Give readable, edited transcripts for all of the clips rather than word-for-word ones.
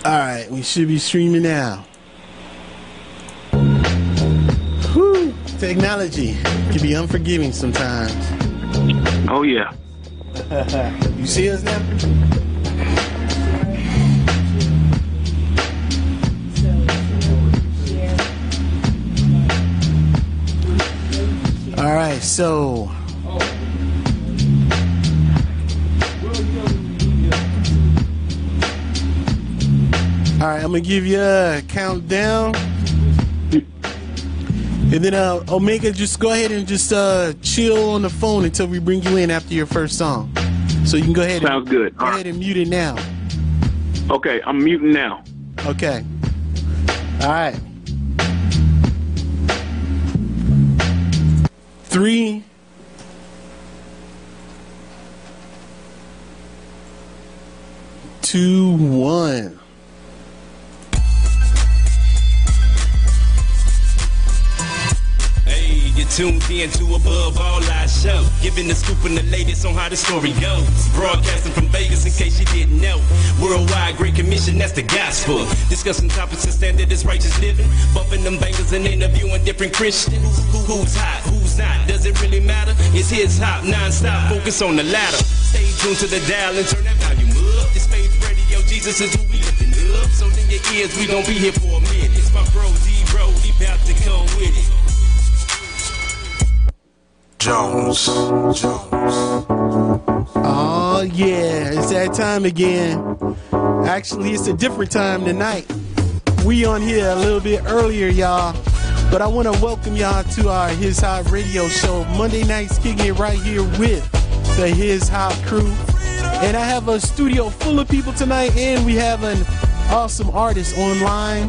Alright, we should be streaming now. Whew. Technology can be unforgiving sometimes. Oh, yeah. You see us now? Alright, so alright, I'm gonna give you a countdown. And then Omega, just go ahead and just chill on the phone until we bring you in after your first song. So you can go ahead. Sounds good. Go ahead and mute it now. Okay, I'm muting now. Okay. All right. 3, 2, 1. Tuned in to Above All Our Show, giving the scoop and the latest on how the story goes. Broadcasting from Vegas in case you didn't know. Worldwide Great Commission, that's the gospel. Discussing topics and standards, righteous living. Bumping them bangers and interviewing different Christians. Who's hot, who's not, does it really matter? It's his hop, non-stop, focus on the ladder. Stay tuned to the dial and turn that volume up. This Faith Radio, Jesus is who we lifting up. So in your ears, we gon' be here for a minute. It's my bro, D-Bro, he about to come with it. Jones. Oh yeah, it's that time again. Actually, it's a different time tonight. We on here a little bit earlier, y'all. But I want to welcome y'all to our His Hop radio show. Monday nights kicking it right here with the His Hop crew. And I have a studio full of people tonight, and we have an awesome artist online.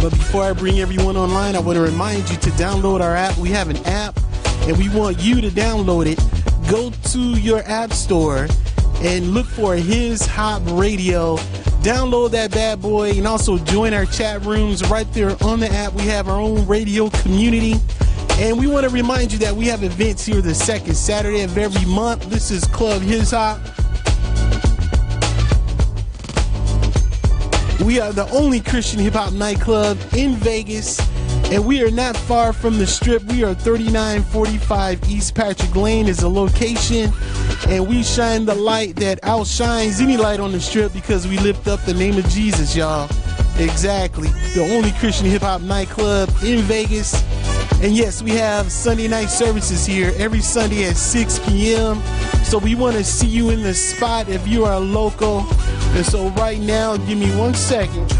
But before I bring everyone online, I want to remind you to download our app. We have an app, and we want you to download it. Go to your app store and look for His Hop Radio. Download that bad boy and also join our chat rooms right there on the app. We have our own radio community. And we want to remind you that we have events here the second Saturday of every month. This is Club His Hop. We are the only Christian hip-hop nightclub in Vegas. And we are not far from the Strip. We are 3945 East Patrick Lane is the location. And we shine the light that outshines any light on the Strip because we lift up the name of Jesus, y'all. Exactly. The only Christian hip-hop nightclub in Vegas. And yes, we have Sunday night services here every Sunday at 6 p.m. So we want to see you in the spot if you are local. And so right now, give me 1 second.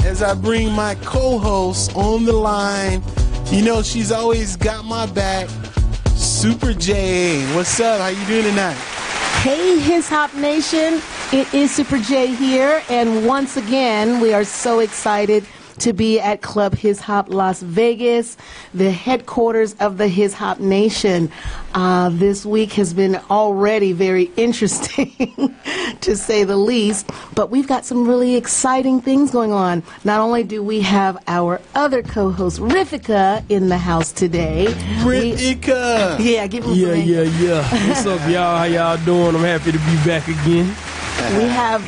As I bring my co-host on the line, you know she's always got my back. Super J, what's up? How you doing tonight? Hey, His Hop Nation. It is Super J here, and once again, we are so excited to be at Club His Hop Las Vegas, the headquarters of the His Hop Nation. This week has been already very interesting, to say the least, but we've got some really exciting things going on. Not only do we have our other co-host, Rivika, in the house today. Rivika! Yeah, give him some Yeah. What's up, y'all? How y'all doing? I'm happy to be back again. We have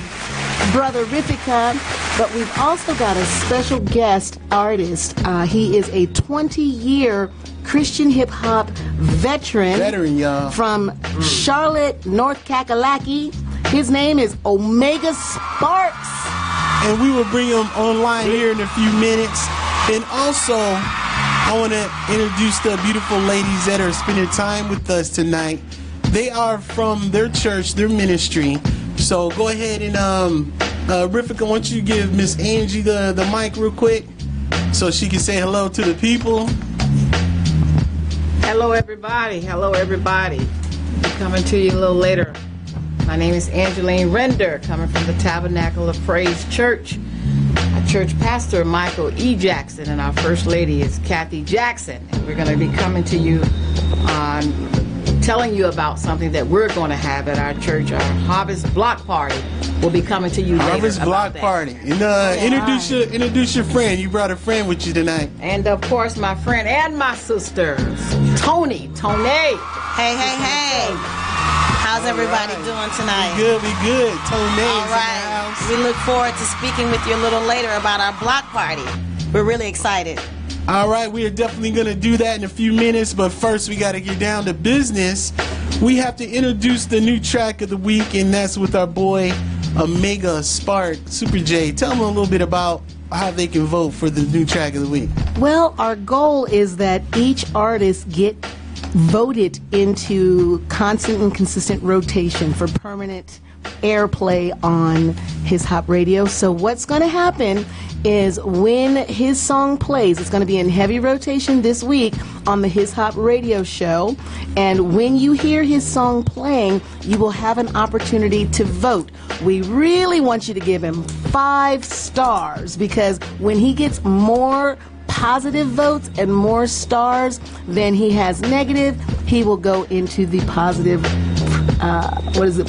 Brother Rivika, but we've also got a special guest artist. He is a 20-year Christian hip-hop veteran y'all. From Charlotte, North Kakalaki. His name is Omega Sparx. And we will bring him online here in a few minutes. And also, I want to introduce the beautiful ladies that are spending time with us tonight. They are from their church, their ministry. So go ahead and, Rivika, why don't you give Miss Angie the mic real quick so she can say hello to the people. Hello, everybody. Hello, everybody. I'm coming to you a little later. My name is Angeline Render, coming from the Tabernacle of Praise Church. Our church pastor, Michael E. Jackson, and our first lady is Kathy Jackson. And we're going to be coming to you telling you about something that we're going to have at our church. Our Harvest Block Party will be coming to you later. Harvest Block Party. And introduce your friend. You brought a friend with you tonight. And of course, my friend and my sisters, Tony. Hey. How's everybody doing tonight? We good. Tone names All right. in the house. We look forward to speaking with you a little later about our block party. We're really excited. All right, we are definitely going to do that in a few minutes, but first we got to get down to business. We have to introduce the new track of the week, and that's with our boy Omega Sparx, Super J. Tell them a little bit about how they can vote for the new track of the week. Well, our goal is that each artist get voted into constant and consistent rotation for permanent airplay on His Hop Radio. So what's going to happen is when his song plays, it's going to be in heavy rotation this week on the His Hop Radio show. And when you hear his song playing, you will have an opportunity to vote. We really want you to give him 5 stars, because when he gets more positive votes and more stars than he has negative, he will go into the positive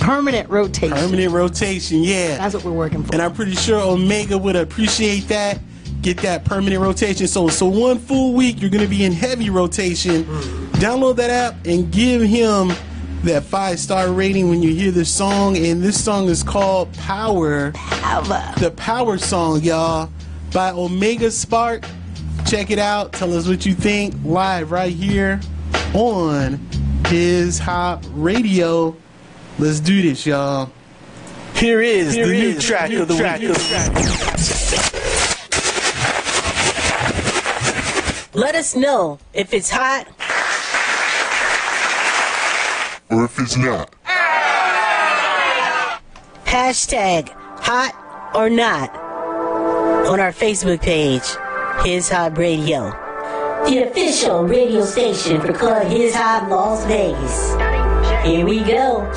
permanent rotation. Permanent rotation, yeah. That's what we're working for. And I'm pretty sure Omega would appreciate that. Get that permanent rotation. So 1 full week you're going to be in heavy rotation. Download that app and give him that 5-star rating when you hear this song. And this song is called Power. The Power song, y'all, by Omega Sparx. Check it out. Tell us what you think live right here on His Hop Radio. Let's do this, y'all. Here is the new track of the week. Let us know if it's hot or if it's not. Hashtag hot or not on our Facebook page, His Hop Radio, the official radio station for Club His Hop Las Vegas. Here we go.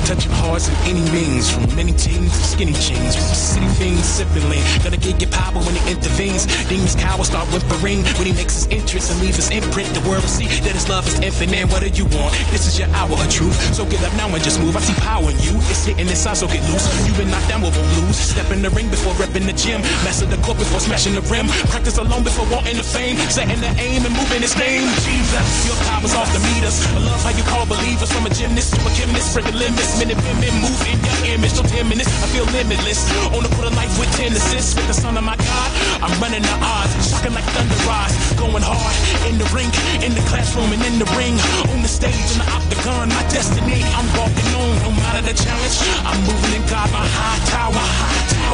Touching hearts in any means, from many teams to skinny jeans. City fiends sipping lean, gonna get your power when he intervenes. Demons cower start whimpering when he makes his entrance and leaves his imprint. The world will see that his love is infinite. What do you want? This is your hour of truth, so get up now and just move. I see power in you, it's hitting inside, so get loose. You've been knocked down with a blues. Step in the ring before repping the gym. Master the court before smashing the rim. Practice alone before wanting the fame. Setting the aim and moving his game. Jesus, your power's off the meters. I love how you call believers, from a gymnast to a chemist. Break the limits, minute women move in your image. No 10 minutes, I feel limitless. On the quarter life with 10 assists. With the son of my God, I'm running the odds. Shocking like thunder rise. Going hard in the ring, in the classroom and in the ring. On the stage, in the octagon, my destiny. I'm walking on, no matter the challenge. I'm moving in God, my high tower.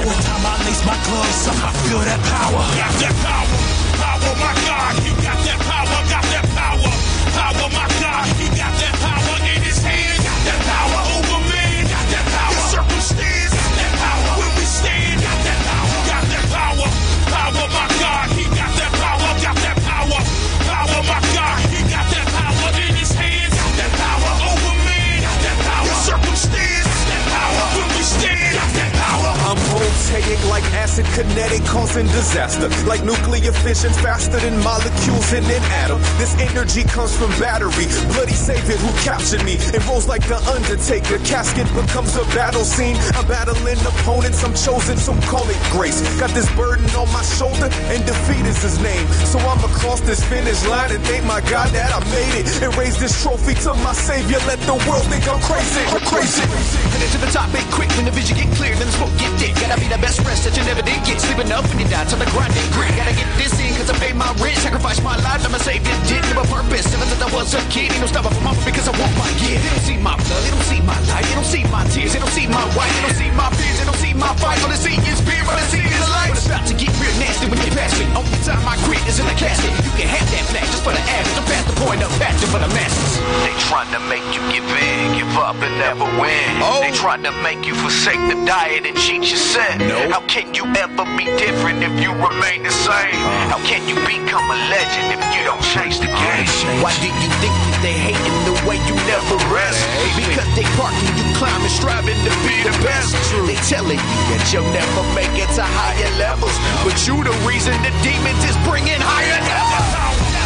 Every time I lace my gloves up, I feel that power. Got that power, power, my God. He got that power, got that power. Power, my God. He got that power in his hand. Got that power over man. Got that power. Circumstance. Got that power. When we stand. Got that power. Got that power. Power, my God. He got that power. Got that power. Power, my God. He got that power in his hands. Got that power over man. Got that power. Circumstance. Got that power. When we stand. Got that power. I'm voltaic like acid kinetic, causing disaster. Like nuclear fission, faster than molecules in an atom. This energy comes from battery. Bloody savior who captured me. It rolls like the Undertaker. Casket becomes a battle scene. I'm battling opponents. I'm chosen, so call it grace. Got this burden on my shoulder, and defeat is his name. So I'm across this finish line and thank my God that I made it. And raise this trophy to my savior. Let the world think I'm crazy. I'm crazy. Headed to the top, ain't quick when the vision get clear. Then the smoke get thick. Gotta be the best rest that you never did get. Sleeping up when you die till the grind and grit. Gotta get this in cause I paid my rent. Sacrifice my life, I'ma save this did have a purpose. Ever since I was a kid, ain't no stopping for mama because I want my kid. They don't see my blood, they don't see my life, they don't see my tears, they don't see my wife, they don't see my fears, they don't see my fight. All they see is fear, all they see is light. But it's about to get real nasty when you pass it. Only time I quit is in the casket. You can have that flash just for the average. I'm past the point of passion for the masses. They trying to make you give in, give up. up and never win. They trying to make you forsake the diet and cheat your sin. How can you ever be different if you remain the same? How can you become a legend if you don't change the game? Why do you think that they hating the way you never rest? Because they parking you climbing, striving to be the best. They telling you that you'll never make it to higher levels, but you the reason the demons is bringing higher levels.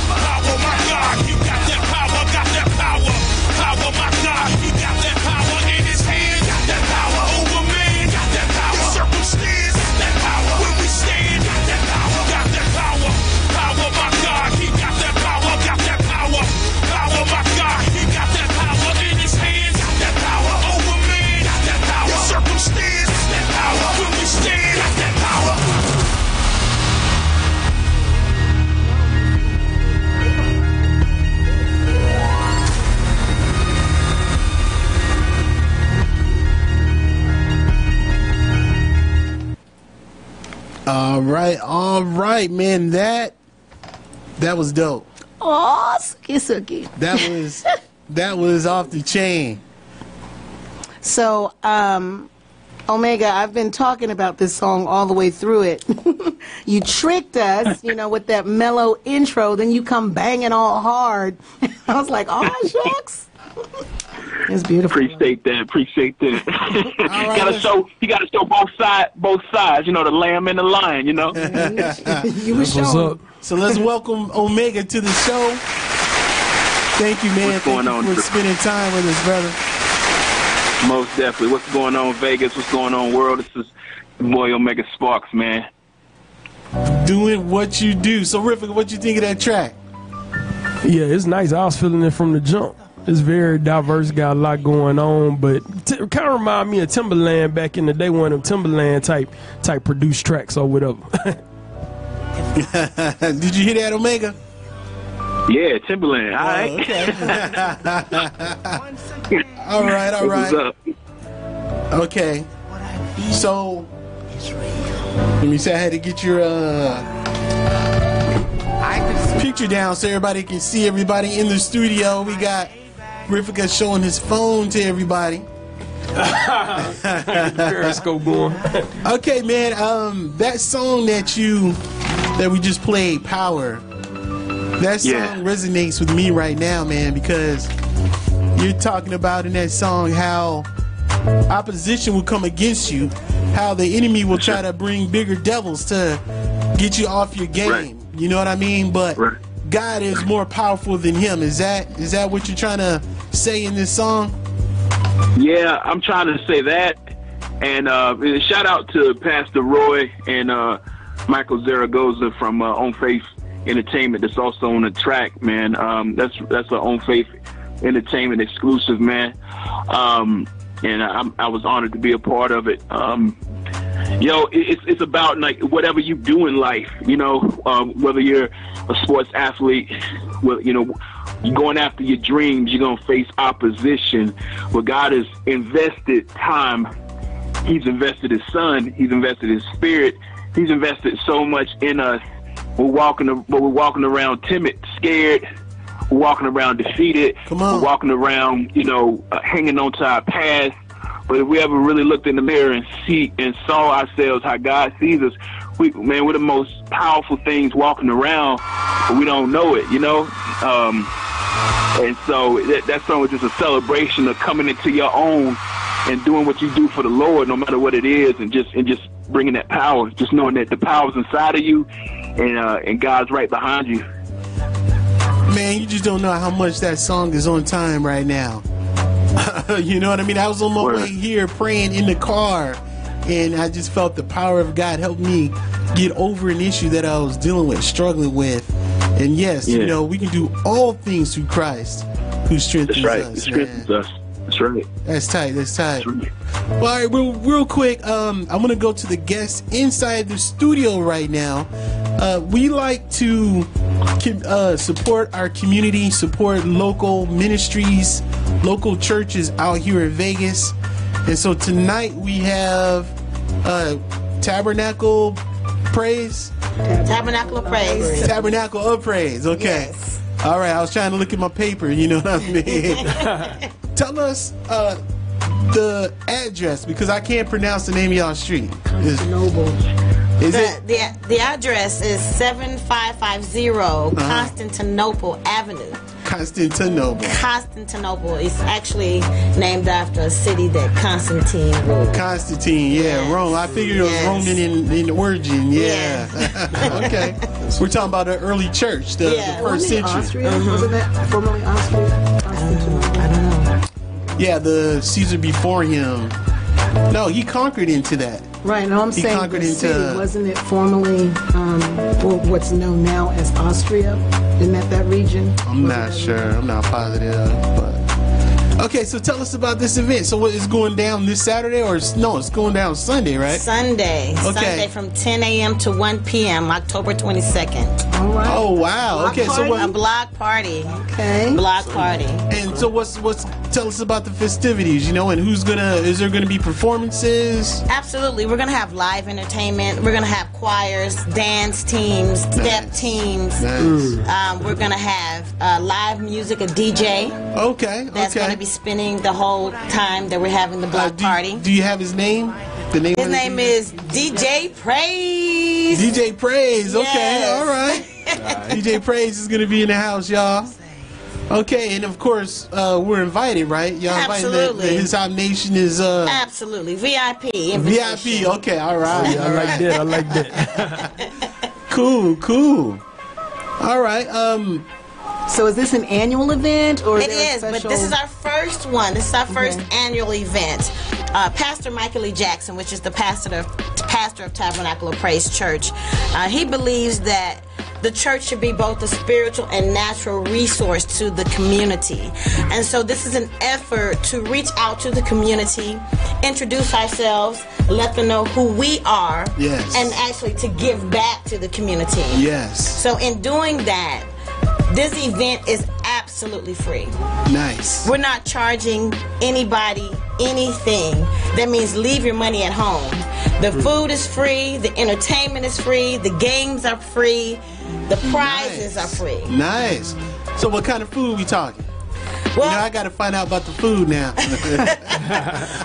Power, my God, you got that power, got that power. Power, my God, he got that power in his hand. Got that power over man, got that power. Circumstance, got that power. When we stand, got that power, got that power. Power, my God, he got that power, got that power. Power, my God, he got that power in his hand. Got that power over man, got that power. Circumstance, got that power. When we stand, got that power. All right, man. That was dope. Oh, suki. That was off the chain. So, Omega, I've been talking about this song all the way through it. You tricked us, with that mellow intro, then you come banging all hard. I was like, oh, shucks. It's beautiful. Appreciate that. Right, You gotta show both sides, the lamb and the lion, You were showing. So let's welcome Omega to the show. Thank you, man. Thank you for spending time with us, brother. Most definitely. What's going on, Vegas? What's going on, world? This is your boy Omega Sparx, man. Doing what you do. So, Rifka, what you think of that track? Yeah, it's nice. I was feeling it from the jump. It's very diverse, got a lot going on, but kind of remind me of Timberland back in the day, one of them Timberland type produced tracks or whatever. Did you hear that, Omega? Yeah, Timberland. All right. Okay. all right. What's up? Okay. So, let me say I had to get your picture down so everybody can see everybody in the studio. We got Rifka showing his phone to everybody. Periscope going. Okay, man. That song that we just played, Power. That song resonates with me right now, man, because you're talking about in that song how opposition will come against you, how the enemy will try to bring bigger devils to get you off your game. Right. You know what I mean? But God is more powerful than him. Is that what you're trying to say in this song? Yeah, I'm trying to say that. And shout out to Pastor Roy and Michael Zaragoza from On Faith Entertainment that's also on the track, man. That's an On Faith Entertainment exclusive, man. And I was honored to be a part of it. It's about like whatever you do in life, whether you're a sports athlete, you're going after your dreams, you're going to face opposition. Where God has invested time, he's invested his son, he's invested his spirit, he's invested so much in us. We're walking around timid, scared. We're walking around defeated. We're walking around, hanging on to our past. But if we ever really looked in the mirror and saw ourselves how God sees us, we're the most powerful things walking around, but we don't know it, And so that song was just a celebration of coming into your own and doing what you do for the Lord, no matter what it is, and just bringing that power, just knowing that the power's inside of you, and God's right behind you. Man, you just don't know how much that song is on time right now. You know what I mean? I was on my way here praying in the car, and I just felt the power of God help me get over an issue that I was dealing with, struggling with. And yes, we can do all things through Christ who strengthens us. Strengthens us. That's right. That's tight. That's right. Well, all right, real quick, I'm going to go to the guests inside the studio right now. We like to support our community, support local ministries, local churches out here in Vegas. And so tonight we have Tabernacle Praise. Tabernacle of Praise. Tabernacle of Praise. Okay. Yes. All right. I was trying to look at my paper. You know what I mean? tell us the address, because I can't pronounce the name of y'all street. Constantinople. Is it? The address is 7550 Constantinople Avenue. Constantinople is actually named after a city that Constantine ruled. Constantine, yeah, Rome. I figured it was Roman in origin, yeah. Okay. We're talking about the early church, the first century. Austria? Wasn't that formerly Austria? I don't know. Yeah, the Caesar before him. No, he conquered into that. Right, no, I'm saying conquered the city, into- wasn't it formerly what's known now as Austria? Isn't that region? I'm not sure. I'm not positive, but okay. So tell us about this event. So what is going down this Saturday, or no? It's going down Sunday, right? Sunday. Okay. Sunday from 10 a.m. to 1 p.m. October 22nd. All right. Oh wow. Block Okay. So party? what? A block party. Okay. Block party. And so what's tell us about the festivities, and is there gonna be performances? Absolutely. We're going to have live entertainment. We're going to have choirs, dance teams, step teams. Nice. We're going to have live music, a DJ Okay. that's going to be spinning the whole time that we're having the block party. Do you have his name? The name. His of the name DJ? is DJ Praise. DJ Praise. Okay. Yes. All right. DJ Praise is gonna be in the house, y'all. Okay, and of course we're invited, right? Y'all invited. Absolutely. His Hop Nation is Absolutely. VIP invitation. VIP. Okay. All right. Yeah, I like that. Cool. All right. So is this an annual event, or It is, but this is our first one. This is our first annual event. Pastor Michael E. Jackson, which is the pastor of Tabernacle of Praise Church, he believes that the church should be both a spiritual and natural resource to the community. And so this is an effort to reach out to the community, introduce ourselves, let them know who we are, Yes. and actually to give back to the community. Yes. So in doing that, this event is absolutely free. Nice. We're not charging anybody anything. That means leave your money at home. The food is free, the entertainment is free, the games are free, the prizes are free. Nice. So what kind of food we talking? Well, I got to find out about the food now.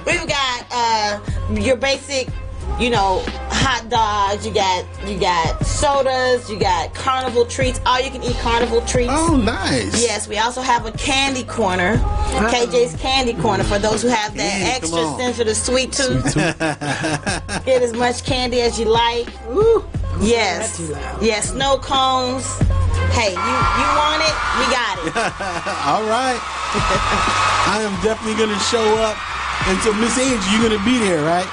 we've got your basic, hot dogs. You got sodas. You got carnival treats. All you can eat carnival treats. Oh, nice. Yes, we also have a candy corner, KJ's Candy Corner, for those who have that Yeah, extra come on. sensitive sweet tooth. Get as much candy as you like. Ooh. Yes. Yes, snow cones. Hey, you want it? We got it. All right. I am definitely going to show up. And so, Miss Angie, you're going to be there, right?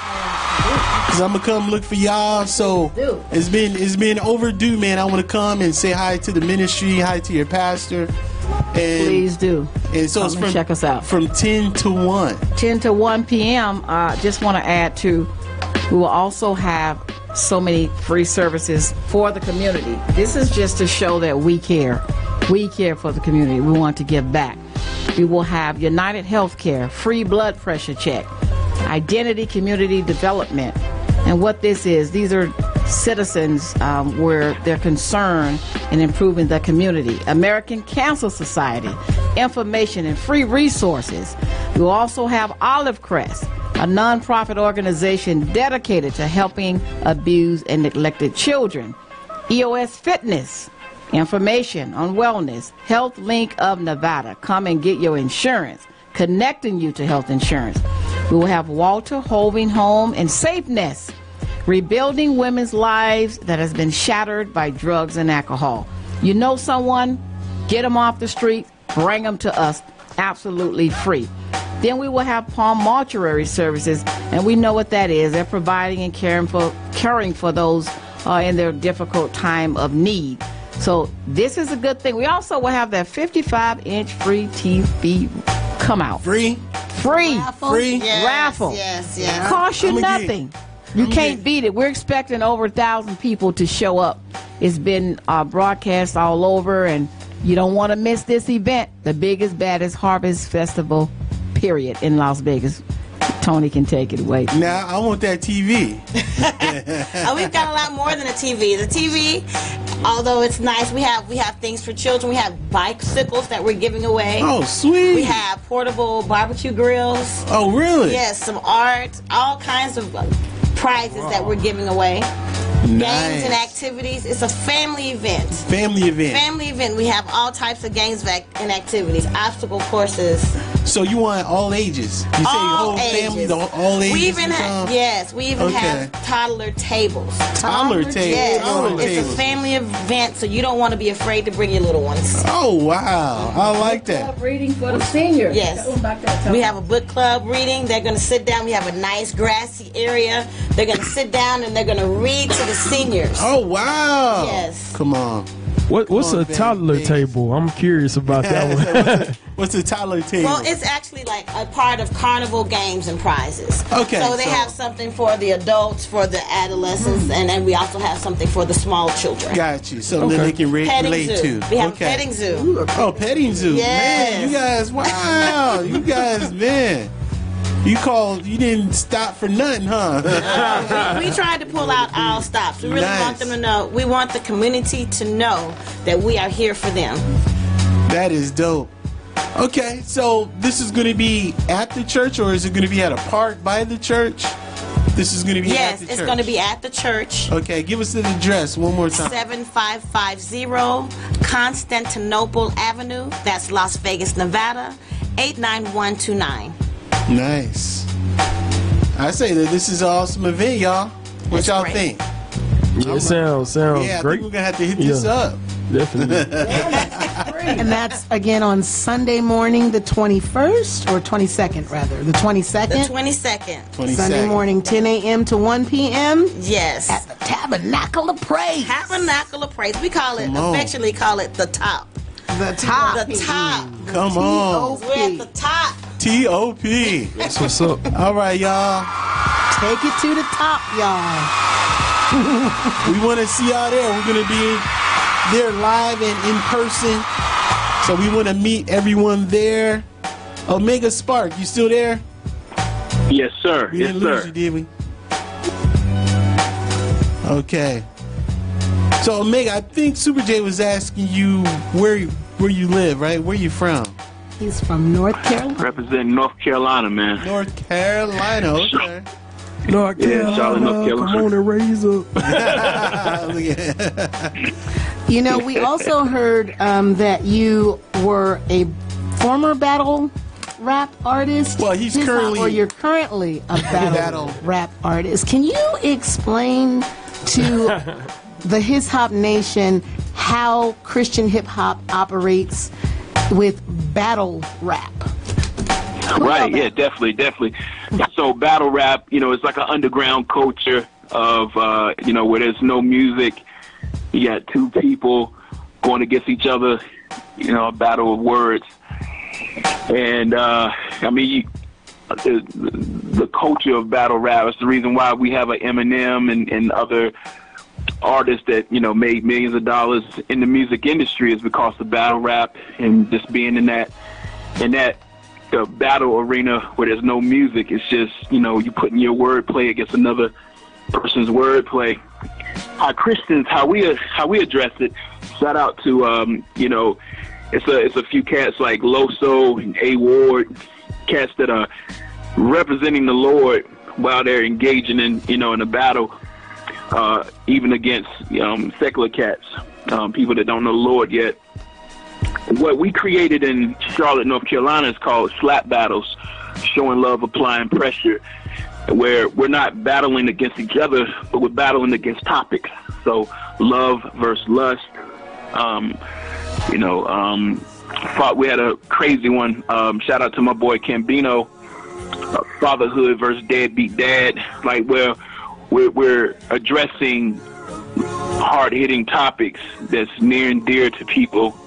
Because I'm going to come look for y'all. So it's been overdue, man. I want to come and say hi to the ministry, hi to your pastor. And, Please do. And so Come it's and from, check us out. From 10 to 1. 10 to 1 p.m. Just want to add to, we will also have so many free services for the community. This is just to show that we care. We care for the community. We want to give back. We will have United Healthcare, free blood pressure check, identity community development. And what this is, these are citizens where they're concerned in improving the community. American Cancer Society, information and free resources. We will also have Olive Crest, a nonprofit organization dedicated to helping abused and neglected children. EOS Fitness, information on wellness. Health Link of Nevada, come and get your insurance, connecting you to health insurance. We will have Walter Hoving Home and Safeness, rebuilding women's lives that has been shattered by drugs and alcohol. You know someone, get them off the street, bring them to us, absolutely free. Then we will have Palm Mortuary Services, and we know what that is. They're providing and caring for those in their difficult time of need. So this is a good thing. We also will have that 55-inch free TV come out. Free? Raffle? Free? Yes, Raffle. Yes. Cost you I'ma nothing. You can't beat it. We're expecting over 1,000 people to show up. It's been broadcast all over, and you don't want to miss this event. The biggest, baddest harvest festival, period, in Las Vegas. Tony can take it away. Now, I want that TV. We've got a lot more than a TV. The TV, although it's nice, we have things for children. We have bicycles that we're giving away. Oh, sweet. We have portable barbecue grills. Oh, really? Yes, some art, all kinds of prizes that we're giving away. Games and activities. It's a family event. Family event. We have all types of games and activities, obstacle courses. So you want all ages? You say all whole ages. family, all ages? We even have toddler tables. Toddler tables. Yes, it's a family event, so you don't want to be afraid to bring your little ones. Oh, wow. I like that. Club reading for the seniors. Yes. We have a book club reading. They're going to sit down. We have a nice grassy area. They're going to sit down and they're going to read to the seniors. Oh, wow. Yes. Come on. What's a toddler table? I'm curious about that one. What's a toddler table? Well, it's actually like a part of carnival games and prizes. Okay. So they have something for the adults, for the adolescents, and then we also have something for the small children. Got you. Something that they can relate to. We have a petting zoo. Oh, petting zoo. Yes. Man, you guys, wow. You guys, man. You didn't stop for nothing, huh? We tried to pull out all stops. We really want them to know. We want the community to know that we are here for them. That is dope. Okay, so this is going to be at the church, or is it going to be at a park by the church? This is going to be at the church. Yes, it's going to be at the church. Okay, give us the address one more time. 7550 Constantinople Avenue. That's Las Vegas, Nevada, 89129. Nice. I say that this is an awesome event, y'all. What y'all think? Yeah, it sounds I great. think we're going to have to hit this up. Definitely. And that's again on Sunday morning, the 21st, or 22nd, rather. The 22nd? The 22nd. Sunday morning, 10 a.m. to 1 p.m. Yes. At the Tabernacle of Praise. Tabernacle of Praise. We affectionately call it the top. The top. The top. Come on. We're at the top. T.O.P. That's what's up. All right, y'all. Take it to the top, y'all. We want to see y'all there. We're going to be there live and in person. So we want to meet everyone there. Omega Spark, you still there? Yes, sir. We didn't lose you, did we? Okay. So Omega, I think Super J was asking you where you live, right? Where you from? He's from North Carolina. Representing North Carolina, man. North Carolina, okay. North Carolina, Charlotte, North Carolina. come on and raise up. You know, we also heard that you were a former battle rap artist. Well, you're currently a battle rap artist. Can you explain to the His Hop Nation how Christian hip hop operates with battle rap? Right, yeah, definitely. So battle rap, it's like an underground culture of, where there's no music. You got two people going against each other, a battle of words. And, the culture of battle rap is the reason why we have an Eminem and other artists that, made millions of dollars in the music industry is because of battle rap and just being in that battle arena where there's no music. It's just, you putting your wordplay against another person's wordplay. Our Christians, how we address it, shout out to, it's a few cats like Loso and A Ward, cats that are representing the Lord while they're engaging in a battle, even against secular cats, people that don't know the Lord yet. What we created in Charlotte, North Carolina is called slap battles, showing love, applying pressure, where we're not battling against each other, but we're battling against topics. So love versus lust. We had a crazy one. Shout out to my boy Cambino. Fatherhood versus deadbeat dad. Like where we're addressing hard-hitting topics that's near and dear to people,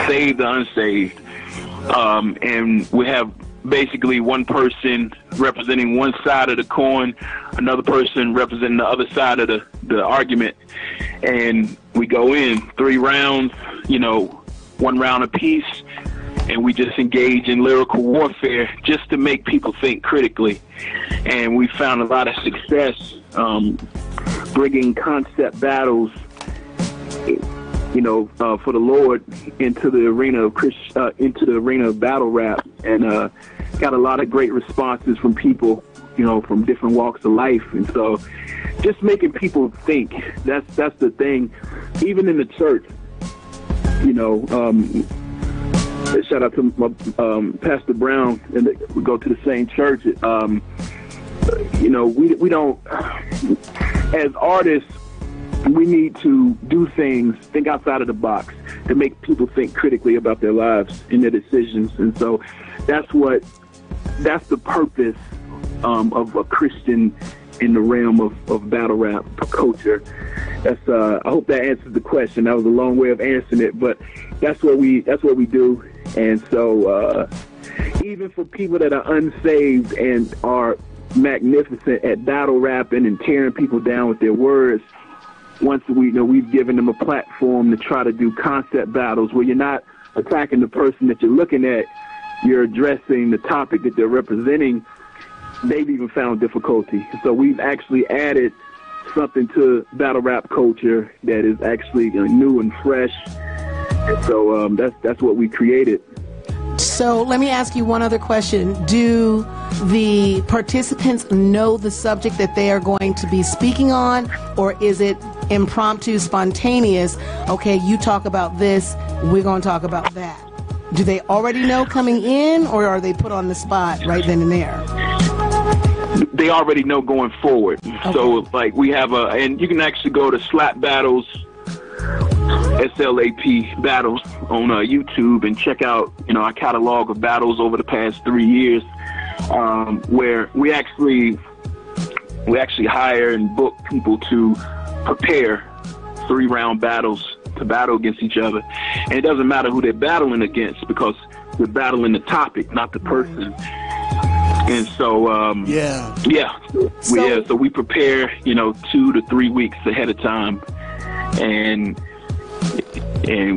saved the unsaved. And we have basically one person representing one side of the coin, another person representing the other side of the argument. And we go in 3 rounds, 1 round apiece, and we just engage in lyrical warfare just to make people think critically. And we found a lot of success bringing concept battles for the Lord into the arena of battle rap, and got a lot of great responses from people, from different walks of life. And so just making people think, that's the thing. Even in the church, shout out to my, Pastor Brown, and we go to the same church. We don't, as artists, we need to do things, think outside of the box, to make people think critically about their lives and their decisions. And so that's the purpose of a Christian in the realm of battle rap culture. I hope that answers the question. That was a long way of answering it, but that's what we do. And so even for people that are unsaved and are magnificent at battle rapping and tearing people down with their words, once we've given them a platform to try to do concept battles where you're not attacking the person that you're looking at, you're addressing the topic that they're representing. They've even found difficulty. So we've actually added something to battle rap culture that is actually new and fresh. And so that's what we created. So let me ask you one other question. Do the participants know the subject that they are going to be speaking on, or is it impromptu, spontaneous? Okay, you talk about this, we're going to talk about that. Do they already know coming in, or are they put on the spot right then and there? They already know going forward. Okay. So like we have and you can actually go to Slap Battles, SLAP Battles on YouTube, and check out our catalog of battles over the past 3 years, where we actually hire and book people to prepare 3-round battles to battle against each other. And it doesn't matter who they're battling against, because we're battling the topic, not the person. And so so we prepare 2 to 3 weeks ahead of time, and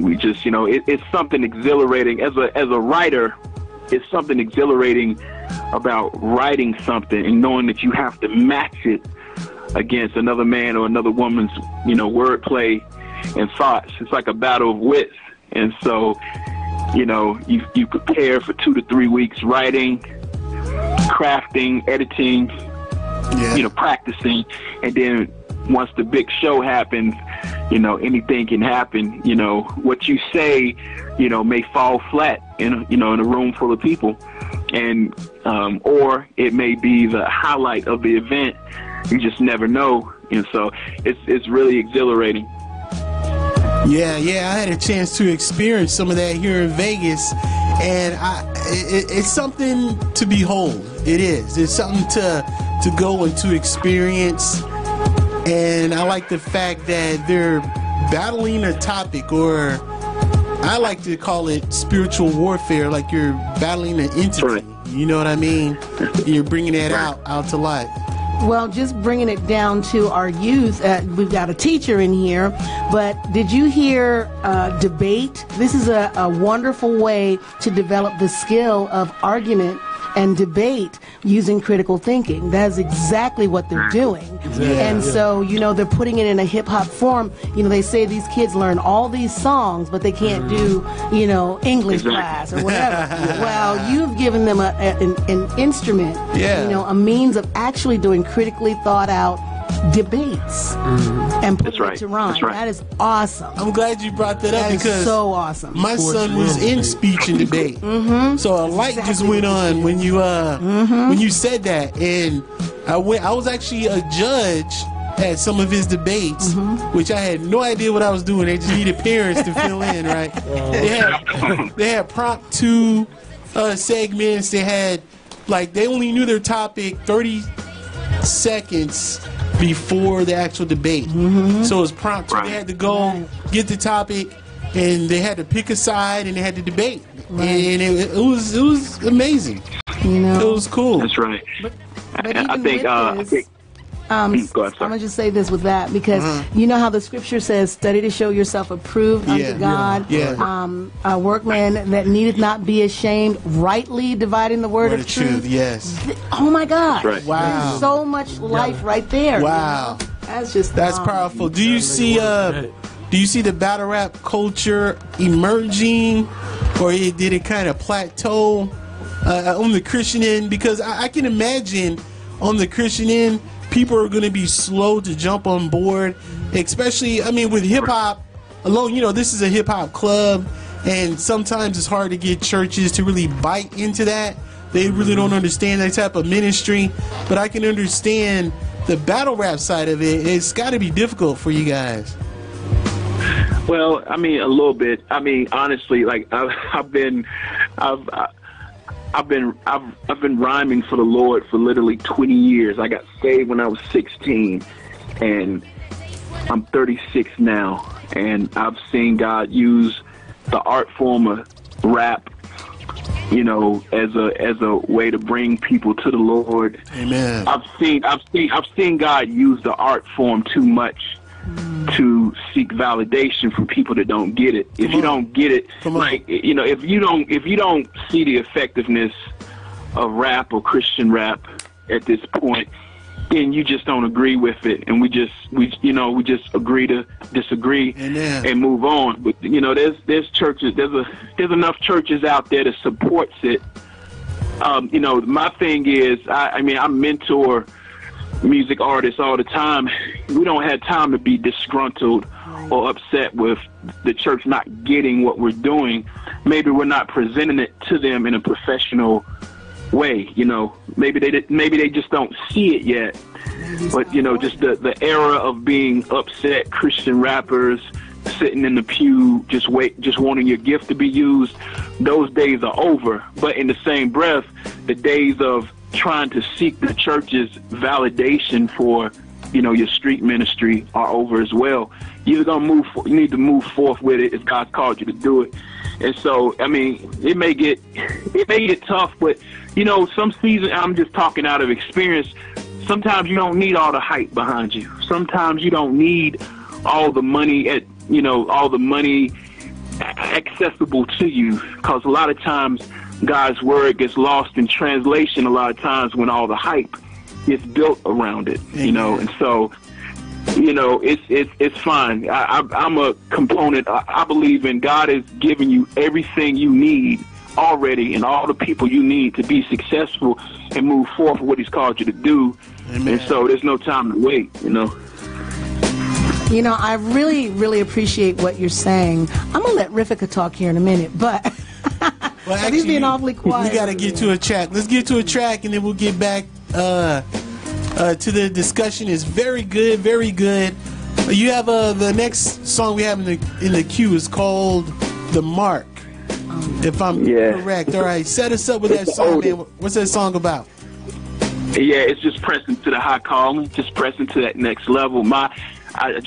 we just it's something exhilarating as a writer. It's something exhilarating about writing something and knowing that you have to match it against another man or another woman's wordplay and thoughts. It's like a battle of wits. And so you prepare for 2 to 3 weeks, writing, crafting, editing, practicing, and then once the big show happens, anything can happen. What you say, may fall flat in a room full of people, and or it may be the highlight of the event. You just never know, and so it's really exhilarating. Yeah, I had a chance to experience some of that here in Vegas, and it's something to behold. It is. It's something to go and to experience, and I like the fact that they're battling a topic, or I like to call it spiritual warfare, like you're battling an entity. Right. You know what I mean? You're bringing that out to life. Well, just bringing it down to our youth, we've got a teacher in here, but did you hear debate? This is a wonderful way to develop the skill of argument and debate using critical thinking. That's exactly what they're doing. And so, they're putting it in a hip-hop form. They say these kids learn all these songs, but they can't do, English class or whatever. Well, you've given them an instrument, a means of actually doing critically thought-out debates and put it to rhyme. That is awesome. I'm glad you brought that up, because so awesome. My son was in speech and debate, so a light just went on when you said that, and I was actually a judge at some of his debates, which I had no idea what I was doing. They just needed parents to fill in, right? They had prompt 2 segments. They had they only knew their topic 30 seconds before the actual debate. So it was prompt. They had to go get the topic, and they had to pick a side, and they had to debate. And it was amazing. It was cool. That's right. But I think I'm gonna just say this with that, because you know how the scripture says, "Study to show yourself approved unto God, a workman that needeth not be ashamed, rightly dividing the word of truth." Yes. Oh my God! Right. Wow. There's so much life right there. Wow. That's powerful. Do you see do you see the battle rap culture emerging, or did it kind of plateau on the Christian end? Because I can imagine on the Christian end, people are going to be slow to jump on board, especially, I mean, with hip-hop alone. You know, this is a hip-hop club, and sometimes it's hard to get churches to really bite into that. They really don't understand that type of ministry, but I can understand the battle rap side of it. It's got to be difficult for you guys. Well, I mean, a little bit. I mean, honestly, like I've been rhyming for the Lord for literally 20 years. I got saved when I was 16, and I'm 36 now, and I've seen God use the art form of rap, you know, as a way to bring people to the Lord. Amen. I've seen God use the art form too much to seek validation from people that don't get it. If you don't get it, like, you know, if you don't see the effectiveness of rap or Christian rap at this point, then you just don't agree with it, and we just agree to disagree and move on. But you know, there's churches, there's enough churches out there that supports it. You know, my thing is, I mean, I mentor music artists all the time. We don't have time to be disgruntled or upset with the church not getting what we're doing. Maybe we're not presenting it to them in a professional way, you know. Maybe they just don't see it yet. But you know, just the era of being upset Christian rappers sitting in the pew just wanting your gift to be used, those days are over. But in the same breath, the days of trying to seek the church's validation for, you know, your street ministry are over as well. You need to move forth with it if God's called you to do it. And so, I mean, it may get tough, but you know, some seasons, I'm just talking out of experience, sometimes you don't need all the hype behind you. Sometimes you don't need all the money accessible to you, because a lot of times God's word gets lost in translation a lot of times when all the hype gets built around it, you know. And so, you know, it's fine. I'm a component. I believe in God has given you everything you need already and all the people you need to be successful and move forward what he's called you to do. Amen. And so there's no time to wait, you know. You know, I really, really appreciate what you're saying. I'm going to let Rifika talk here in a minute, but well, actually, he's being awfully quiet. We got to get to a track. Let's get to a track, and then we'll get back to the discussion. Is very good, very good. You have the next song we have in the queue is called "The Mark." If I'm correct. All right, set us up with that song, man. What's that song about? Yeah, it's just pressing to the high calling, just pressing to that next level. I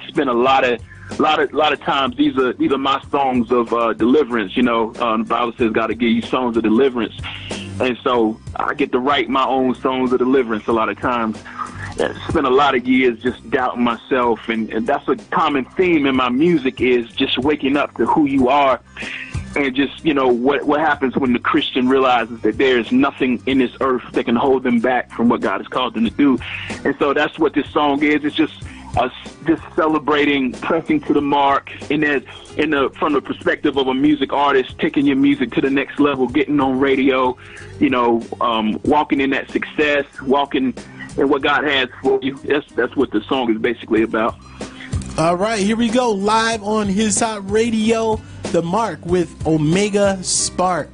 spent a lot of times. These are my songs of deliverance. You know, the Bible says God will give you songs of deliverance, and so I get to write my own songs of deliverance a lot of times. I spent a lot of years just doubting myself, and that's a common theme in my music, is just waking up to who you are. And just, you know, what happens when the Christian realizes that there is nothing in this earth that can hold them back from what God has called them to do. And so that's what this song is. It's just celebrating, pressing to the mark, and then from the perspective of a music artist, taking your music to the next level, getting on radio, you know, walking in that success, walking in what God has for you. That's what the song is basically about. All right, here we go, live on His Hot Radio, The Mark with Omega Spark.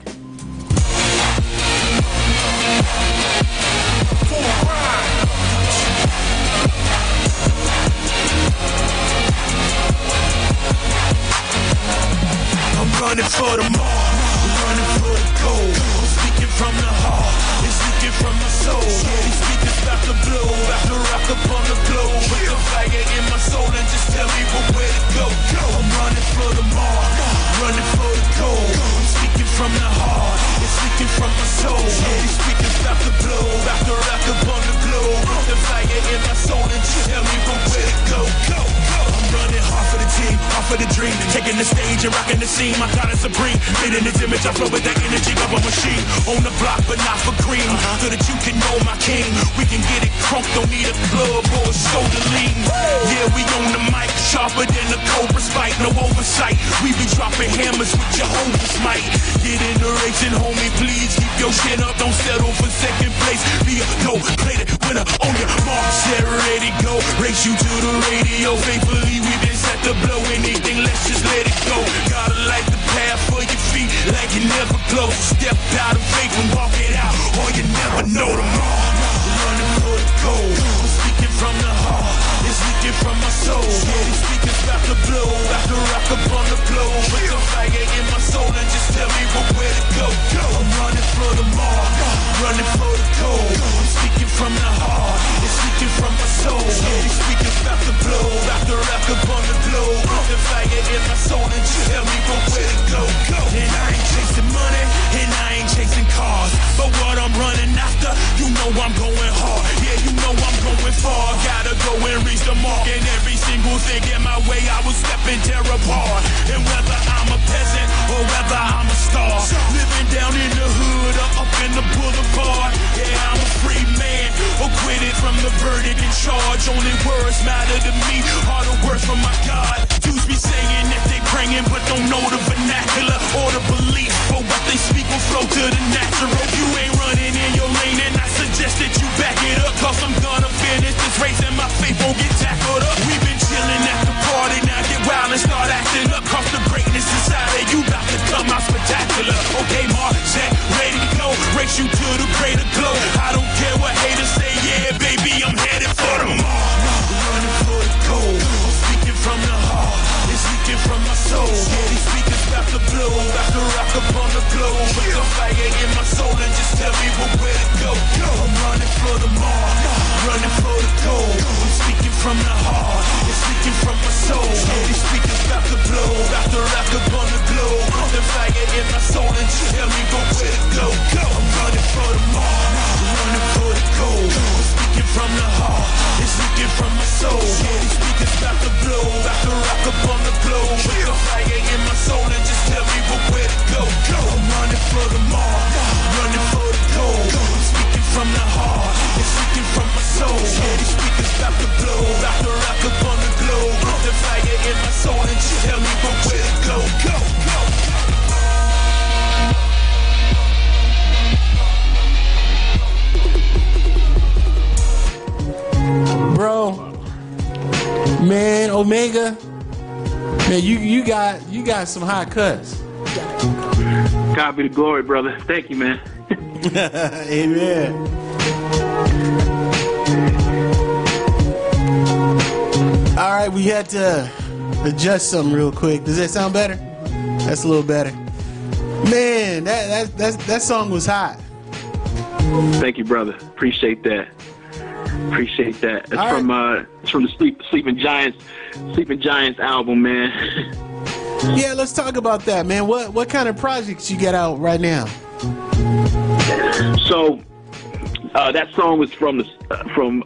I'm running for the mark, running for the goal. I'm speaking from the heart, and speaking from my soul. These speakers about to blow, about to rock upon the globe. Put the fire in my soul and just tell me where to go. I'm running for the mark, running for the goal. I'm speaking from the heart, and speaking from my soul. These speakers about to blow, about to rock upon the globe. Put the fire in my soul and just tell me where to go. I'm running hard for the team, hard for the dream. Taking the stage and rocking the scene. My God is supreme. Made in His image, I flow with that energy of a machine. On the block, but not for cream. So that you can know my king. We can get it crunk, don't need a club or a shoulder lean. Yeah, we on the mic, sharper than a cobra's bite. No oversight, we be dropping hammers with Jehovah's might. Get in the racing, homie, please keep your shit up. Don't settle for second place. Be a gold-plated winner on your mark. Set ready, go. Race you to the radio. Faithfully, we been set to blow anything. Let's just let it go. Gotta light the path for your feet like you never close. Step out of faith and walk it out, or you never know tomorrow. Running for the gold. I'm speaking from the heart. It's leaking from my soul. Yeah, these speakers about to blow. About to rock up on the globe. Put the fire in my soul and just tell me where to go. I'm running for the mark. Running for the gold. I'm speaking from the heart. It's leaking from my soul. Yeah, these speakers about to blow. About to rock up on the globe. Put the fire in my soul and just tell me where to go. And I ain't chasing money. And I ain't chasing cars. But what I'm running after, you know I'm going hard. Yeah, you know I'm going far. Gotta go and reach the mark. And every single thing in my way, I will step and tear apart. And whether I'm a peasant or whether I'm a star, living down in the hood or up in the boulevard, yeah, I'm a free man, acquitted from the verdict and charge. Only words matter to me, are the words from my God. Jews be saying that they praying, but don't know the vernacular or the belief. But what they speak will flow to the natural. You ain't running in your lane, and I suggest that you back it up, cause I'm gonna finish this race and my faith won't get tackled up. We've been chilling at the party, now get wild and start acting up, cause the greatness inside of you about to come out spectacular. Okay, Mark, set, ready to go, race you to the greater glow. I don't care what haters say, yeah, baby, I'm headed for the mark. Running for the gold, I'm speaking from the heart. It's leaking from my soul. Yeah, these speakers about to blow, about to rock up on the globe. Put the fire in my soul and just tell me where to go. I'm running for the mark, running for the gold. I'm speaking from the heart, it's leaking from my soul. Yeah, these speakers about to blow, about to rock up on the globe. Put the fire in my soul and just tell me where to go. I'm running for the mark, running for the gold. I'm speaking from the heart, it's leaking from my soul. Yeah, these speakers about to blow, about to rock up on the globe. Put the fire in my soul and just tell me where to go. I'm running for the mark, running for the gold. I'm speaking from the heart, it's leaking from my soul. Yeah, these speakers about to blow, about to rock up on the globe. Put the fire in my soul and just tell me where to go. Bro, man, Omega, man, you got some hot cuts. God be the glory, brother. Thank you, man. Amen. All right, we had to adjust something real quick. Does that sound better? That's a little better. Man, that song was hot. Thank you, brother. Appreciate that. It's from the Sleeping Giants album, man. Yeah, let's talk about that, man. What kind of projects you got out right now? So that song was from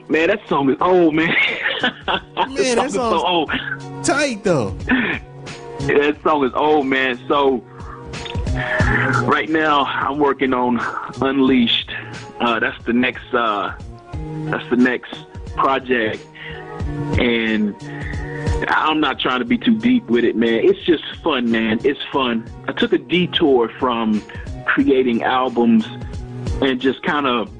man. That song is old, man. Man, that song's so old. Tight though. That song is old, man. So right now I'm working on Unleashed. That's the next project, and I'm not trying to be too deep with it, man. It's just fun, man. It's fun. I took a detour from creating albums and just kind of,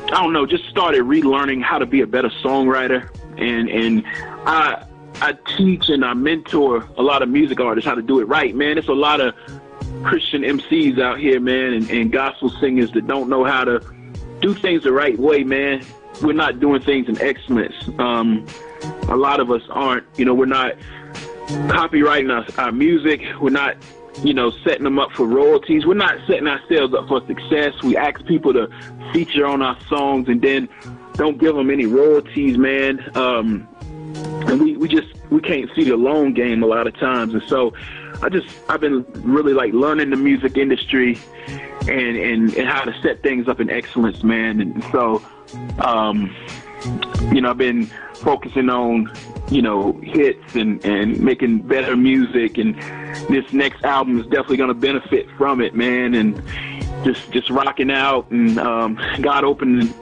I don't know, just started relearning how to be a better songwriter. And I teach and I mentor a lot of music artists how to do it right, man. It's a lot of Christian MCs out here, man, and gospel singers that don't know how to do things the right way, man. We're not doing things in excellence. A lot of us aren't, we're not copywriting our music. We're not, setting them up for royalties. We're not setting ourselves up for success. We ask people to feature on our songs and then don't give them any royalties, man. And we can't see the long game a lot of times. And so I've been really learning the music industry and how to set things up in excellence, man. And so, I've been focusing on, hits and making better music, and this next album is definitely going to benefit from it, man. And just rocking out, and God opened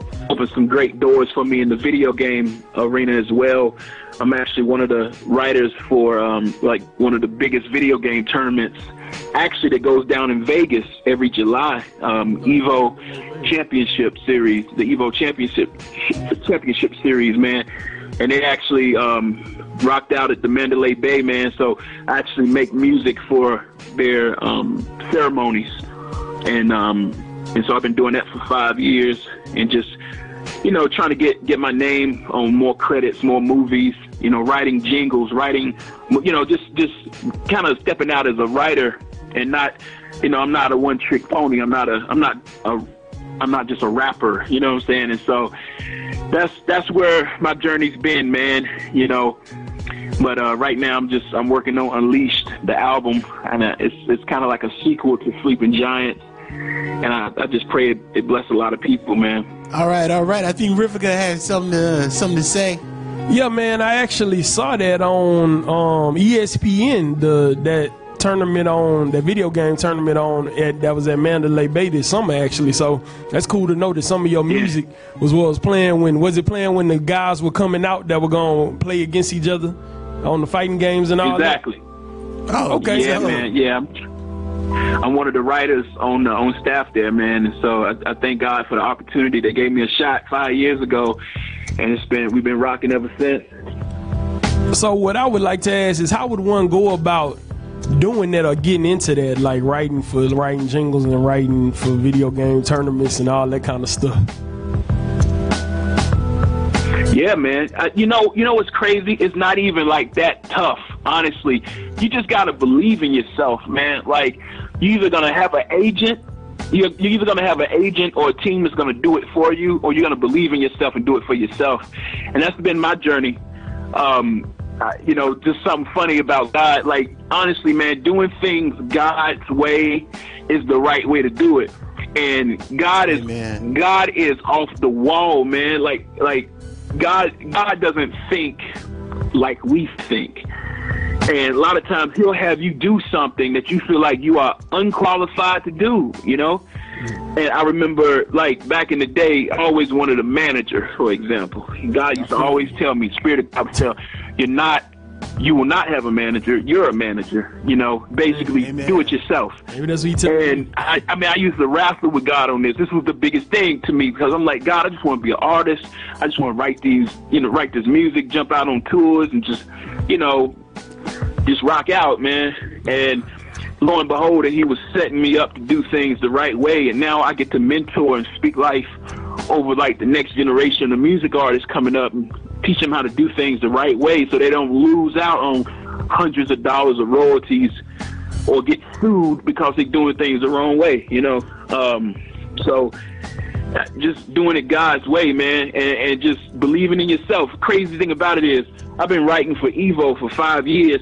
some great doors for me in the video game arena as well. I'm actually one of the writers for like one of the biggest video game tournaments. Actually, that goes down in Vegas every July. Evo Championship Series, the Evo Championship Series, man. And they actually rocked out at the Mandalay Bay, man. So I actually make music for their ceremonies, and so I've been doing that for 5 years, and just, you know, trying to get my name on more credits, more movies, you know, writing jingles, writing, you know, just kind of stepping out as a writer, and not, you know, I'm not a one-trick pony. I'm not just a rapper, you know what I'm saying? And so that's where my journey's been, man, you know. But right now I'm working on Unleashed, the album, and it's kind of like a sequel to Sleeping Giants. And I just pray it bless a lot of people, man. All right. I think Rivika has something to say. Yeah, man, I actually saw that on ESPN, that tournament on, that video game tournament that was at Mandalay Bay this summer, actually. So that's cool to know that some of your music was playing when the guys were coming out that were going to play against each other on the fighting games and all exactly. that? Oh, okay. Yeah, man. Yeah, I'm one of the writers on staff there, man. And so I thank God for the opportunity. They gave me a shot 5 years ago, and we've been rocking ever since. So what I would like to ask is, how would one go about doing that or getting into that, like writing jingles and writing for video game tournaments and all that kind of stuff? Yeah, man. You know what's crazy? It's not even like that tough, honestly. You just gotta believe in yourself, man. Like, you're either gonna have an agent, you're either gonna have an agent or a team that's gonna do it for you, or you're gonna believe in yourself and do it for yourself. And that's been my journey. You know, just something funny about God. Like, honestly, man, doing things God's way is the right way to do it. And God is off the wall, man. Like God doesn't think like we think. And a lot of times he'll have you do something that you feel like you are unqualified to do, you know? And I remember, like, back in the day, I always wanted a manager, for example. God used to always tell me, Spirit of God would tell, you will not have a manager, you're a manager, you know? Basically, do it yourself. Maybe that's what he told me. And I used to wrestle with God on this. This was the biggest thing to me, because I'm like, God, I just want to be an artist. I just want to write this music, jump out on tours, and just, you know, just rock out, man. And lo and behold, he was setting me up to do things the right way. And now I get to mentor and speak life over, like, the next generation of music artists coming up, and teach them how to do things the right way so they don't lose out on hundreds of dollars of royalties or get sued because they're doing things the wrong way, you know? So just doing it God's way, man, and just believing in yourself. Crazy thing about it is, I've been writing for Evo for 5 years.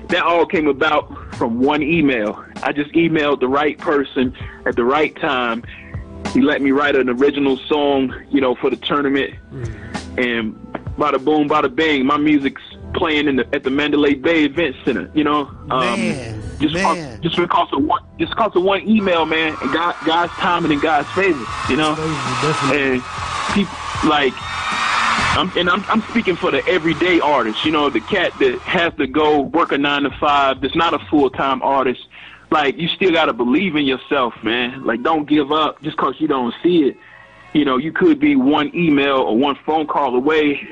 That all came about from one email. I just emailed the right person at the right time. He let me write an original song, you know, for the tournament. And bada boom, bada bang, my music's playing at the Mandalay Bay Event Center, you know? Just because of one email, man, and God's timing and God's favor, you know? And people, like, I'm speaking for the everyday artist, you know, the cat that has to go work a 9 to 5, that's not a full-time artist. Like, you still got to believe in yourself, man. Like, don't give up just because you don't see it. You know, you could be one email or one phone call away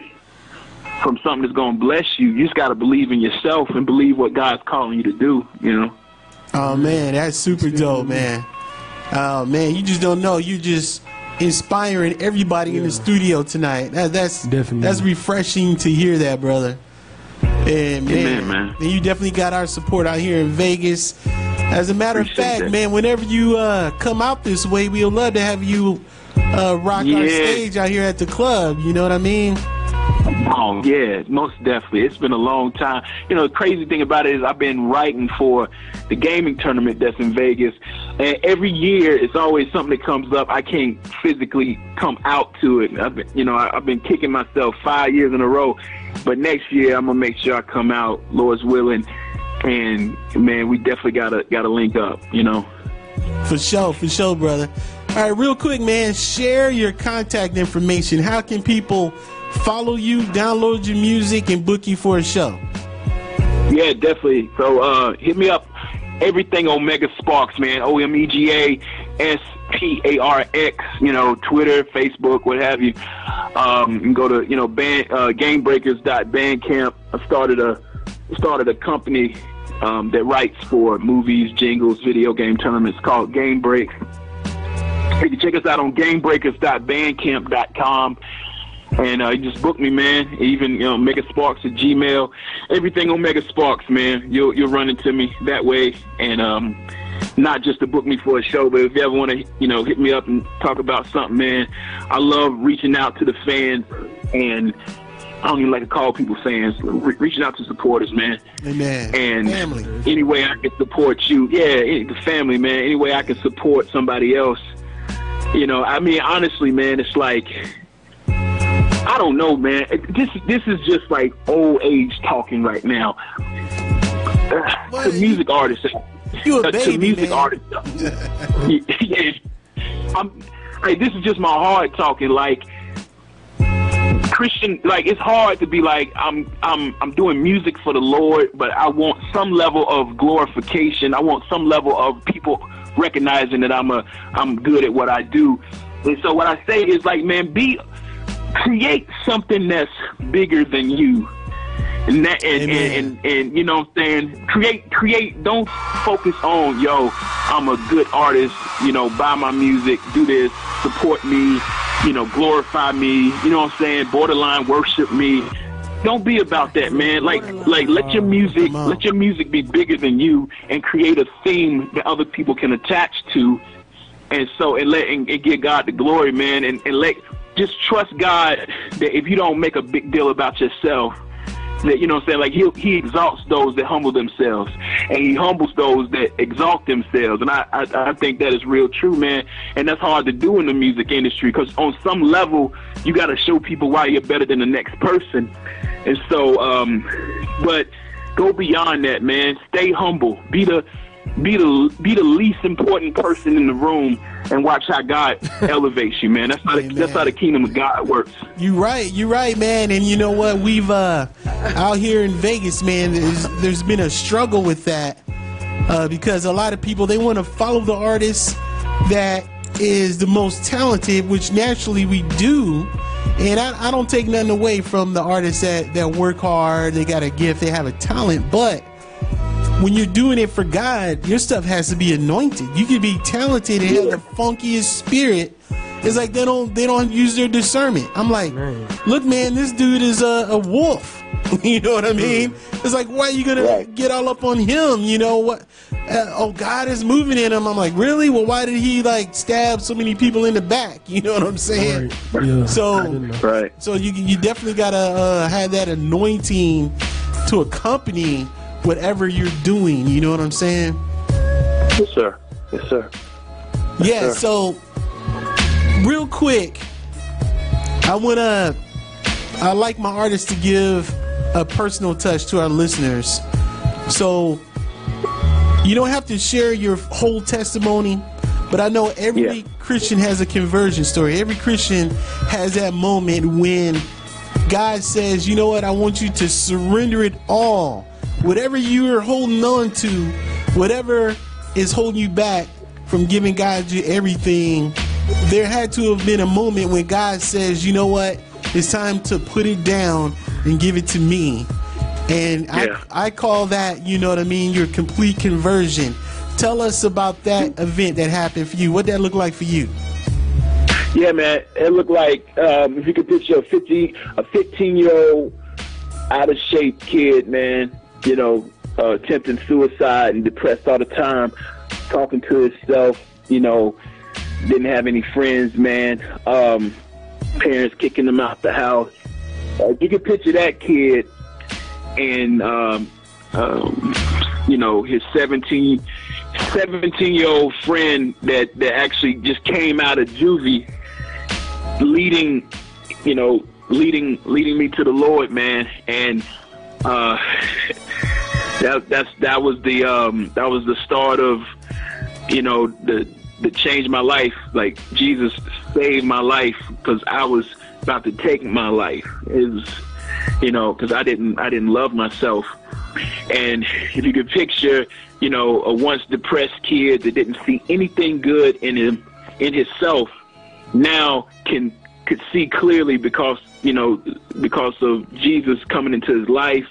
from something that's going to bless you. You just got to believe in yourself and believe what God's calling you to do, you know? Oh, man, that's super dope, man. Oh, man, you just don't know. You just inspiring everybody in the studio tonight. That's refreshing to hear that, brother. And man, you definitely got our support out here in Vegas. As a matter of fact, man, whenever you come out this way, we'd love to have you rock our stage out here at the club. You know what I mean? Oh, yeah, most definitely. It's been a long time. You know, the crazy thing about it is I've been writing for the gaming tournament that's in Vegas. And every year, it's always something that comes up. I can't physically come out to it. I've been kicking myself 5 years in a row. But next year, I'm going to make sure I come out, Lord's willing. And, man, we definitely gotta link up, you know? For sure, brother. All right, real quick, man, share your contact information. How can people follow you, download your music, and book you for a show? Yeah, definitely. So hit me up. Everything Omega Sparx, man. OMEGA SPARX. You know, Twitter, Facebook, what have you. You can go to gamebreakers.bandcamp. I started a company that writes for movies, jingles, video game tournaments called Game Break. You can check us out on gamebreakers.bandcamp.com. And you just book me, man. Even Omega Sparx at Gmail. Everything Omega Sparx, man. You'll run into me that way. And not just to book me for a show, but if you ever want to, hit me up and talk about something, man. I love reaching out to the fans, and I don't even like to call people fans. Reaching out to supporters, man. Amen. And family. Any way I can support you, the family, man. Any way I can support somebody else. I mean, honestly, man, it's like, I don't know, man. This is just like old age talking right now. To music artists. You a baby, to music man. artists. Yeah. This is just my heart talking. Like, Christian, like, it's hard to be like, I'm doing music for the Lord, but I want some level of glorification. I want some level of people recognizing that I'm good at what I do. And so what I say is, like, man, create something that's bigger than you. And you know what I'm saying? Create, don't focus on, I'm a good artist, buy my music, do this, support me, glorify me, you know what I'm saying? Borderline worship me. Don't be about that, man. Like let your music be bigger than you, and create a theme that other people can attach to, and give God the glory, man, and just trust God that if you don't make a big deal about yourself, that, you know what I'm saying, like he exalts those that humble themselves, and he humbles those that exalt themselves. And I think that is real true, man. And that's hard to do in the music industry, because on some level you got to show people why you're better than the next person. And so but go beyond that, man. Stay humble. Be the least important person in the room, and watch how God elevates you, man. That's how the kingdom of God works. You're right, man. And you know what? We've out here in Vegas, man, there's been a struggle with that because a lot of people, they want to follow the artist that is the most talented, which naturally we do. And I don't take nothing away from the artists that work hard, they got a gift, they have a talent, but when you're doing it for God, your stuff has to be anointed. You can be talented and have the funkiest spirit. It's like they don't use their discernment. I'm like, look, man, this dude is a wolf. You know what I mean? It's like, why are you gonna get all up on him? You know what? God is moving in him. I'm like, really? Well, why did he stab so many people in the back? You know what I'm saying? Yeah. So you definitely gotta have that anointing to accompany whatever you're doing. You know what I'm saying? Yes, sir. Yes, sir. Yeah. So real quick, I like my artists to give a personal touch to our listeners. So you don't have to share your whole testimony, but I know every Christian has a conversion story. Every Christian has that moment when God says, you know what, I want you to surrender it all. Whatever you're holding on to, whatever is holding you back from giving God you everything, there had to have been a moment when God says, you know what, it's time to put it down and give it to me. And I call that, you know what I mean, your complete conversion. Tell us about that event that happened for you. What that look like for you? Yeah, man, it looked like, if you could picture a 15-year-old out of shape kid, man, attempting suicide and depressed all the time, talking to himself, didn't have any friends, man. Parents kicking him out the house. You can picture that kid and, his 17-year-old friend that actually just came out of juvie, leading me to the Lord, man. And that was the start of, that changed my life. Like, Jesus saved my life because I was about to take my life. It was, you know, because I didn't love myself. And if you could picture, you know, a once depressed kid that didn't see anything good in himself, now could see clearly because of Jesus coming into his life.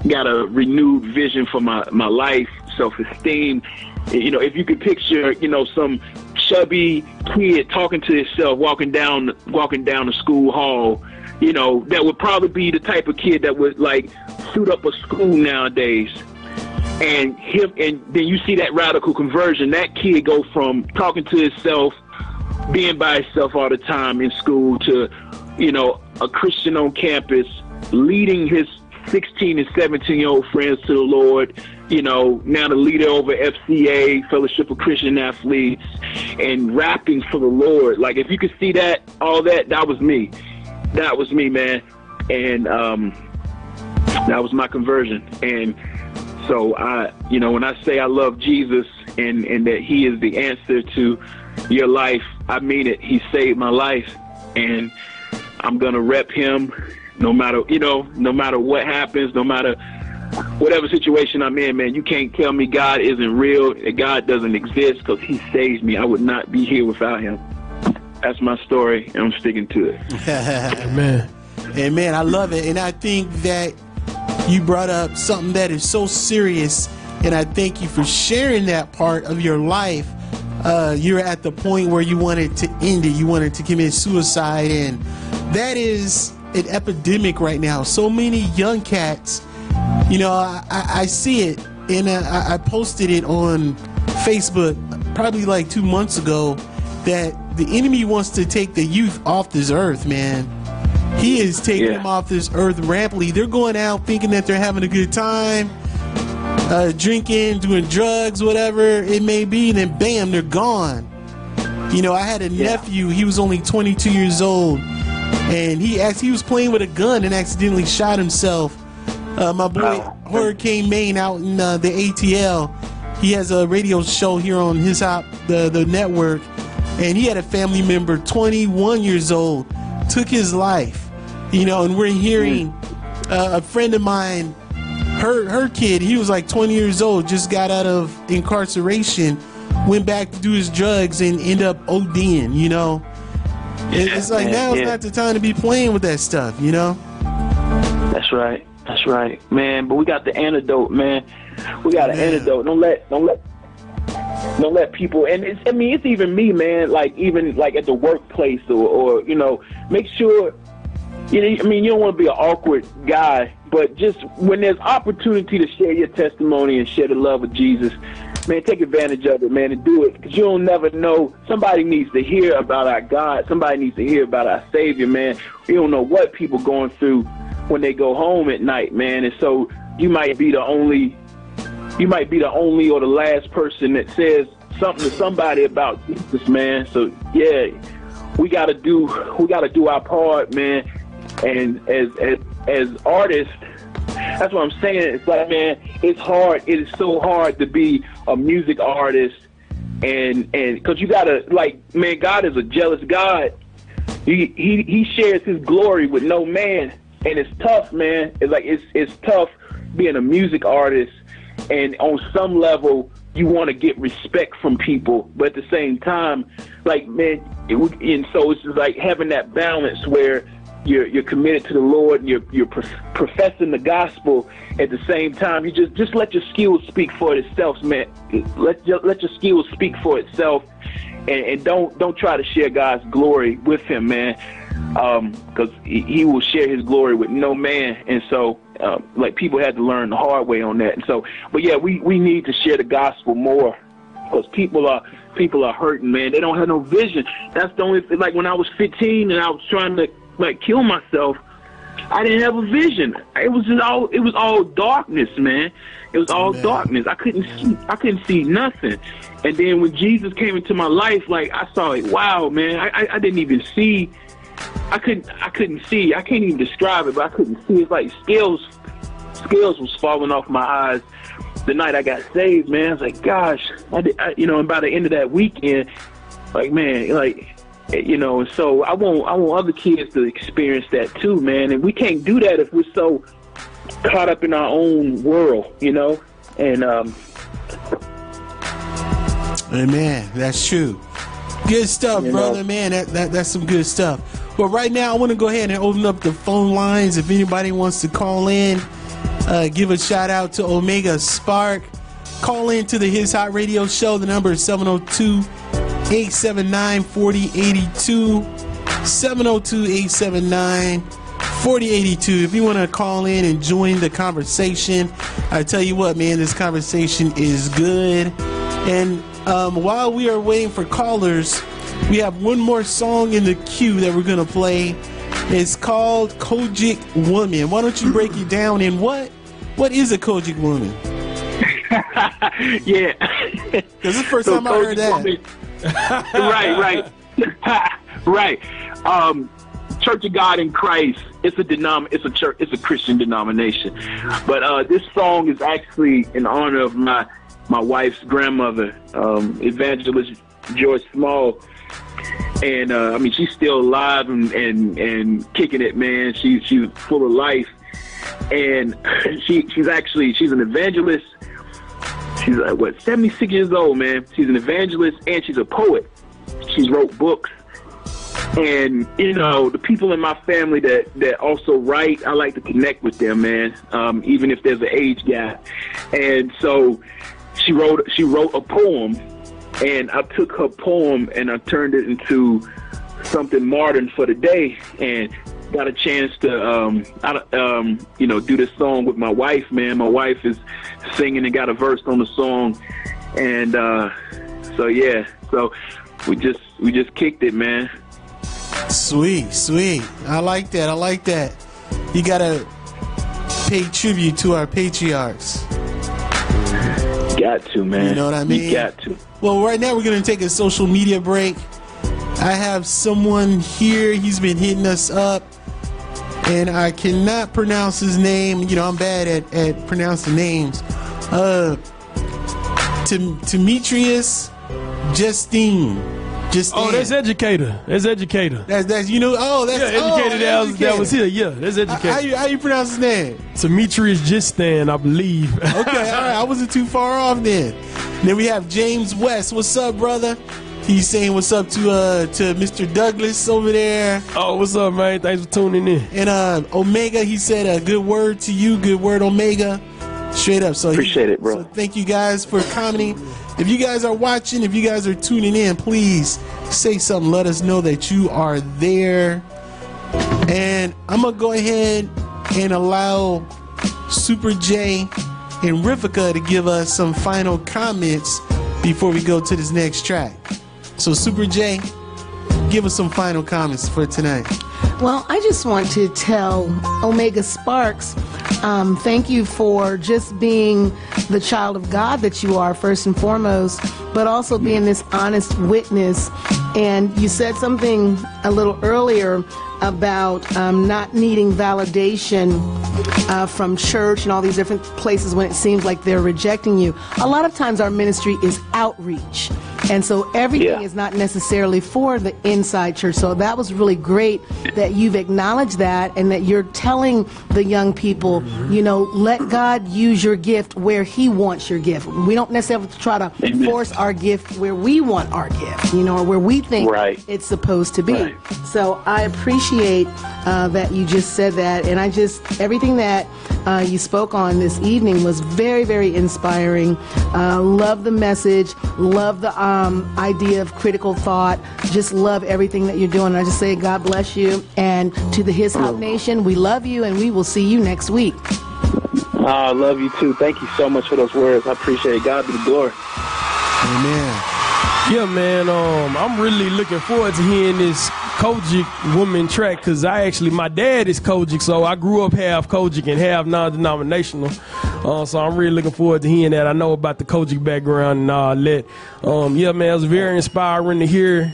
Got a renewed vision for my life, self-esteem. You know, if you could picture, you know, some chubby kid talking to himself, walking down the school hall, you know, that would probably be the type of kid that would like suit up a school nowadays. And then you see that radical conversion. That kid go from talking to himself, being by himself all the time in school, to, you know, a Christian on campus, leading his 16 and 17-year-old friends to the Lord, you know, now the leader over FCA, Fellowship of Christian Athletes, and rapping for the Lord. Like, if you could see that, all that was me. That was me, man. And that was my conversion. And so you know, when I say I love Jesus and that he is the answer to your life, I mean it. He saved my life, and I'm going to rep him no matter what happens, no matter whatever situation I'm in, man. You can't tell me God isn't real, that God doesn't exist, because he saved me. I would not be here without him. That's my story, and I'm sticking to it. Amen. Amen. I love it. And I think that you brought up something that is so serious, and I thank you for sharing that part of your life. You're at the point where you wanted to end it. You wanted to commit suicide, and that is an epidemic right now. So many young cats, you know, I see it, and I posted it on Facebook probably like 2 months ago, that the enemy wants to take the youth off this earth, man. He is taking them off this earth rampantly. They're going out thinking that they're having a good time, drinking, doing drugs, whatever it may be, and then bam, they're gone. You know, I had a nephew. He was only 22 years old, and he was playing with a gun and accidentally shot himself. My boy Hurricane Maine out in the ATL, he has a radio show here on His Hop, the network, and he had a family member, 21 years old, took his life. You know, and we're hearing a friend of mine, her kid, he was like 20 years old, just got out of incarceration, went back to do his drugs and ended up ODing, you know. It's like, now it's not the time to be playing with that stuff, you know. That's right. That's right, man. But we got the antidote, man. We got an antidote. Don't let people, and it's even me, man, like even like at the workplace or you know, make sure, you know, you don't want to be an awkward guy, but just when there's opportunity to share your testimony and share the love of Jesus, man, take advantage of it, man, and do it, because you don't never know. Somebody needs to hear about our God. Somebody needs to hear about our Savior, man. You don't know what people going through when they go home at night, man, and so you might be the only or the last person that says something to somebody about Jesus, man. So yeah, we gotta do our part, man. And as artists, that's what I'm saying. It's like, man, it's hard. It is so hard to be a music artist, and because you gotta, like, man, God is a jealous God. He shares his glory with no man, and it's tough, man. It's like it's tough being a music artist. And on some level, you want to get respect from people, but at the same time, like, man, and so it's just like having that balance where you're committed to the Lord and you're professing the gospel. At the same time, you just let your skills speak for itself, man. Let your skills speak for itself, and don't try to share God's glory with him, man, because he will share his glory with no man. And so like, people had to learn the hard way on that. And so, but yeah, we need to share the gospel more, because people are hurting, man. They don't have no vision. That's the only thing. Like, when I was 15 and I was trying to like kill myself, I didn't have a vision. It was all darkness, man. It was all darkness. I couldn't see nothing. And then when Jesus came into my life, like, I saw it. Wow, man. I didn't even see. I couldn't see. I can't even describe it, but I couldn't see. It's like scales was falling off my eyes. the night I got saved, man, I was like, gosh, and by the end of that weekend, like, man, like, and so I want other kids to experience that too, man. And we can't do that if we're so caught up in our own world, and Amen. That's true. Good stuff, brother, man. That's some good stuff. But right now, I want to go ahead and open up the phone lines. If anybody wants to call in, give a shout out to Omega Spark. Call in to the His Hot Radio Show. The number is 702-879-4082. 702-879-4082. If you want to call in and join the conversation, I tell you what, man, this conversation is good. And while we are waiting for callers, we have one more song in the queue that we're going to play. It's called Kojic Woman. Why don't you break it down, and what is a Kojic Woman? Yeah. This is the first time I heard that. Right. Church of God in Christ. It's a church. It's a Christian denomination. But this song is actually in honor of my wife's grandmother, Evangelist George Small. And she's still alive and kicking it, man. She's full of life, and she's an evangelist. She's 76 years old, man. She's an evangelist and she's a poet. She's wrote books, and the people in my family that also write, I like to connect with them, man. Even if there's an age gap, and so she wrote a poem. And I took her poem and I turned it into something modern for the day, and got a chance to, do this song with my wife, man. My wife is singing and got a verse on the song, and so we just kicked it, man. Sweet. I like that. You gotta pay tribute to our patriarchs. Got to, man. You know what I mean? You got to. Well, right now we're going to take a social media break. I have someone here. He's been hitting us up, and I cannot pronounce his name. I'm bad at pronouncing names. Demetrius Justine. Oh, that's Educator. That's Educator. That's Educator. That was here. Yeah, that's Educator. How you pronounce his name? Demetrius Justine, I believe. Okay, all right. I wasn't too far off then. Then we have James West. What's up, brother? He's saying what's up to Mr. Douglas over there. Oh, what's up, man? Thanks for tuning in. And Omega, he said a good word to you. Good word, Omega. Straight up. So appreciate it, bro. So thank you guys for commenting. If you guys are watching, if you guys are tuning in, please say something. Let us know that you are there. And I'm going to go ahead and allow Super J and Rivika to give us some final comments before we go to this next track. So Super J, give us some final comments for tonight. Well, I just want to tell Omega Sparx, thank you for just being the child of God that you are, first and foremost, but also being this honest witness. And you said something a little earlier about not needing validation from church and all these different places when it seems like they're rejecting you. A lot of times our ministry is outreach. And so everything is not necessarily for the inside church. So that was really great that you've acknowledged that, and that you're telling the young people, let God use your gift where he wants your gift. We don't necessarily try to force our gift where we want our gift, or where we think it's supposed to be. Right. So I appreciate that you just said that. And everything that you spoke on this evening was very, very inspiring. Love the message. Love the idea of critical thought. Just love everything that you're doing. I just say God bless you. And to the His Hop Nation, we love you, and we will see you next week. I love you too. Thank you so much for those words. I appreciate it. God be the glory. Amen. Yeah, man. I'm really looking forward to hearing this Kojic Woman track, because my dad is Kojic, so I grew up half Kojic and half non-denominational. So I'm really looking forward to hearing that. I know about the Kojic background and all that. Yeah, man, it was very inspiring to hear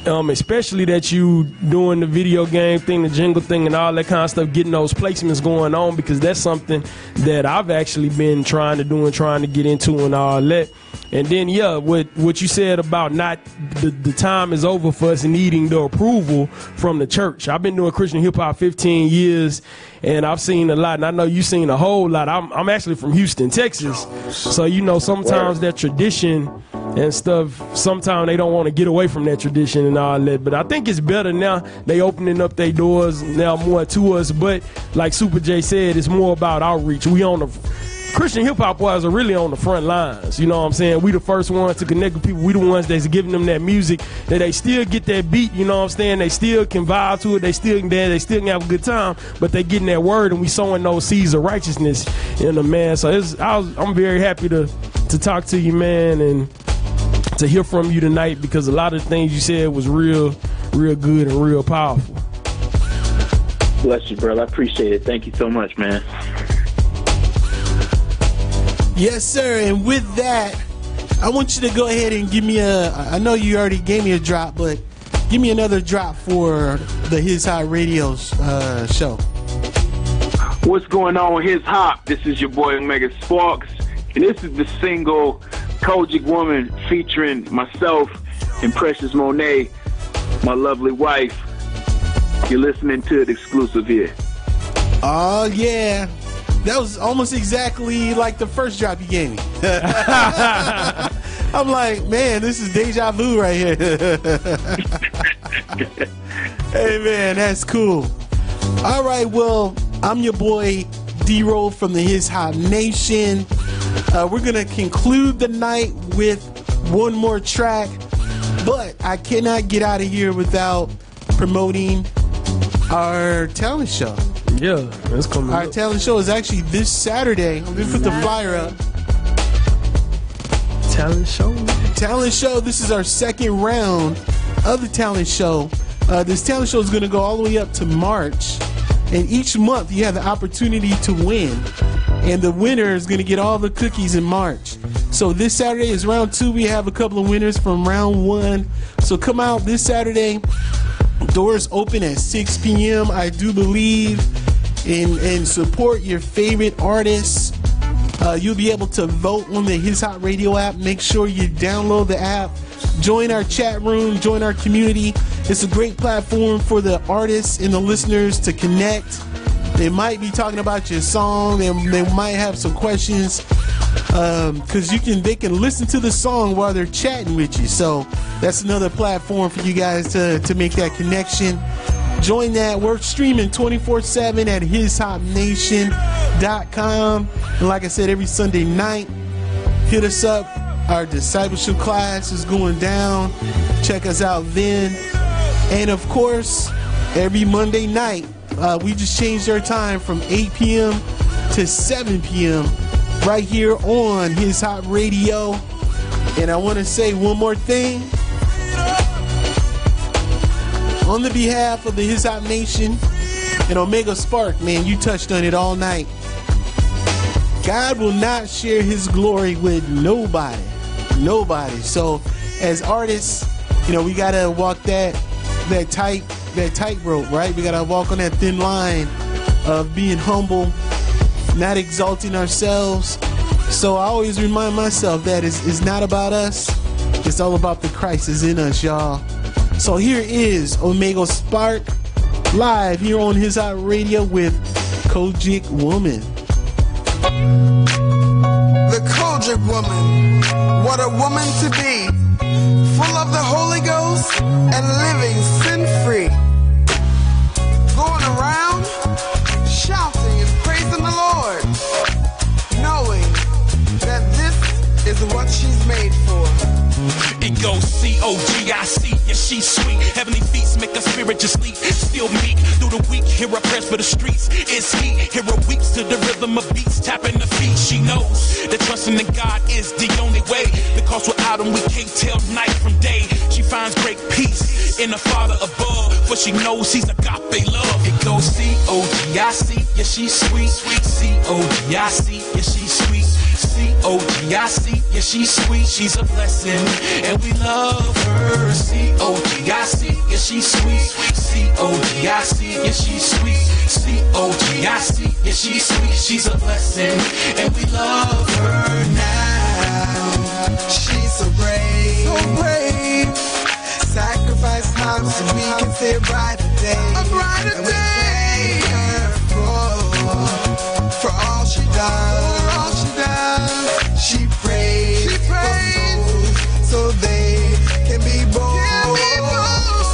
especially that you doing the video game thing, the jingle thing, and all that kind of stuff, getting those placements going on, because that's something that I've actually been trying to do and trying to get into and all that. And then, yeah, what you said about not the time is over for us needing the approval from the church. I've been doing Christian hip hop 15 years, and I've seen a lot, and I know you've seen a whole lot. I'm actually from Houston, Texas, so you know sometimes that tradition and stuff, sometimes they don't want to get away from that tradition and all that. But I think it's better now. They opening up their doors now more to us. But like Super J said, it's more about outreach. We on the Christian hip hop wise are really on the front lines. You know what I'm saying? We the first ones to connect with people. We the ones that's giving them that music, that they still get that beat. You know what I'm saying? They still can vibe to it. They still can dance. They still can have a good time. But they getting that word, and we sowing those seeds of righteousness in them, man. So I'm very happy to talk to you, man, and to hear from you tonight, because a lot of the things you said was real good and real powerful. Bless you, brother. I appreciate it. Thank you so much, man. Yes, sir. And with that, I want you to go ahead and give me I know you already gave me a drop, but give me another drop for the His Hot Radio show. What's going on with His Hop? This is your boy Omega Sparx, and this is the single Kojic Woman featuring myself and Precious Monet, my lovely wife. You're listening to it exclusive here. Oh, yeah. That was almost exactly like the first drop you gave me. I'm like, man, this is deja vu right here. Hey, man, that's cool. All right, well, I'm your boy D-Roll from the His Hop Nation. We're going to conclude the night with one more track, but I cannot get out of here without promoting our talent show. Yeah, that's coming Our up. talent show is actually this Saturday. Let me put the flyer up. Talent show? Talent show. This is our second round of the talent show. This talent show is going to go all the way up to March. And each month you have the opportunity to win. And the winner is going to get all the cookies in March. So this Saturday is round 2. We have a couple of winners from round 1. So come out this Saturday. Doors open at 6 p.m. I do believe and support your favorite artists. You'll be able to vote on the His Hot Radio app. Make sure you download the app. Join our chat room. Join our community. It's a great platform for the artists and the listeners to connect. They might be talking about your song, and they might have some questions because they can listen to the song while they're chatting with you. So that's another platform for you guys to make that connection. Join that. We're streaming 24/7 at hishopnation.com. And like I said, every Sunday night, hit us up. Our discipleship class is going down. Check us out then. And of course, every Monday night, we just changed our time from 8 p.m. to 7 p.m. right here on His Hot Radio. And I want to say one more thing. On the behalf of the His Hop Nation and Omega Spark, man, you touched on it all night. God will not share his glory with nobody. Nobody. So as artists, we gotta walk that tightrope, right? We gotta walk on that thin line of being humble, not exalting ourselves. So I always remind myself that it's not about us. It's all about the Christ is in us, y'all. So here is Omega Spark live here on His Hot Radio with Kojic Woman. The Kojic Woman, what a woman to be, full of the Holy Ghost and living sin-free, going around shouting and praising the Lord, knowing that this is what she's made for. It goes C-O-G-I-C, yeah, she's sweet. Heavenly feats make her spirit just leap. Still meek through the week, hear her prayers for the streets. It's heat, hear her weeps to the rhythm of beats. Tapping the feet, she knows that trusting in God is the only way. Because without him we can't tell night from day. She finds great peace in the Father above, for she knows he's agape love. It goes C-O-G-I-C, yeah, she's sweet. C-O-G-I-C, yeah, she's sweet. C-O-G-I-C, yeah, she's sweet, she's a blessing, and we love her. C-O-G-I-C, yeah, she's sweet. C-O-G-I-C, yeah, she's sweet. C-O-G-I-C, yeah, she's sweet, she's a blessing, and we love her now. She's so brave, so brave. Sacrifice time so we can see a brighter day. A brighter and day. We thank her for all she does. For all she does. She prays. She prays. So they can be bold.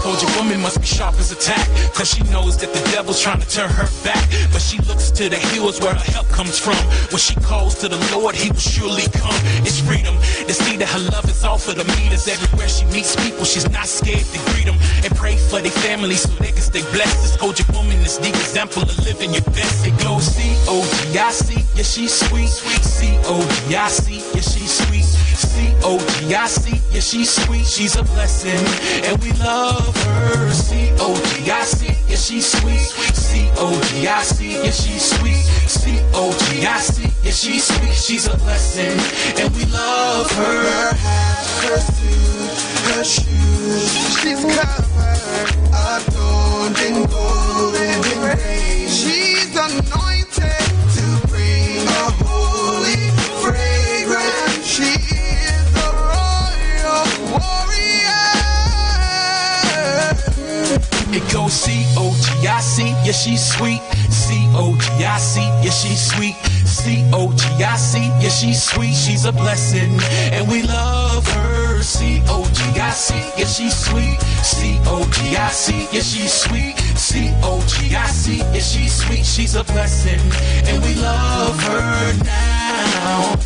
Soldier woman must be sharp as a tack, cause she knows that the devil's trying to turn her back. But she looks to the hills where her help comes from. When she calls to the Lord, he will surely come. It's freedom to see that her love is all for the meters. Everywhere she meets people, she's not scared to greet them and pray for their family so they can stay blessed. This soldier woman is the example of living your best. It goes C-O-G-I-C, yeah, she's sweet. C-O-G-I-C, yeah, she's sweet. C-O-G-I-C, yeah, she's sweet, she's a blessing, and we love her. C-O-G-I-C, yeah, she's sweet. C-O-G-I-C, yeah, she's sweet. C-O-G-I-C, yeah, she's sweet, she's a blessing, and we love her. Her hat, her suit, her shoes, she's covered, adorned in gold and in grace. She's anointed to bring a holy fragrance. She is a royal warrior. It goes C-O-G-I-C, yeah, she's sweet. C-O-G-I-C, yeah, she's sweet. C-O-G-I-C, yeah, she's sweet, she's a blessing, and we love her. C-O-G-I-C, yeah, she's sweet. C-O-G-I-C, yeah, she's sweet. C-O-G-I-C, yeah, she's sweet, she's a blessing, and we love her now.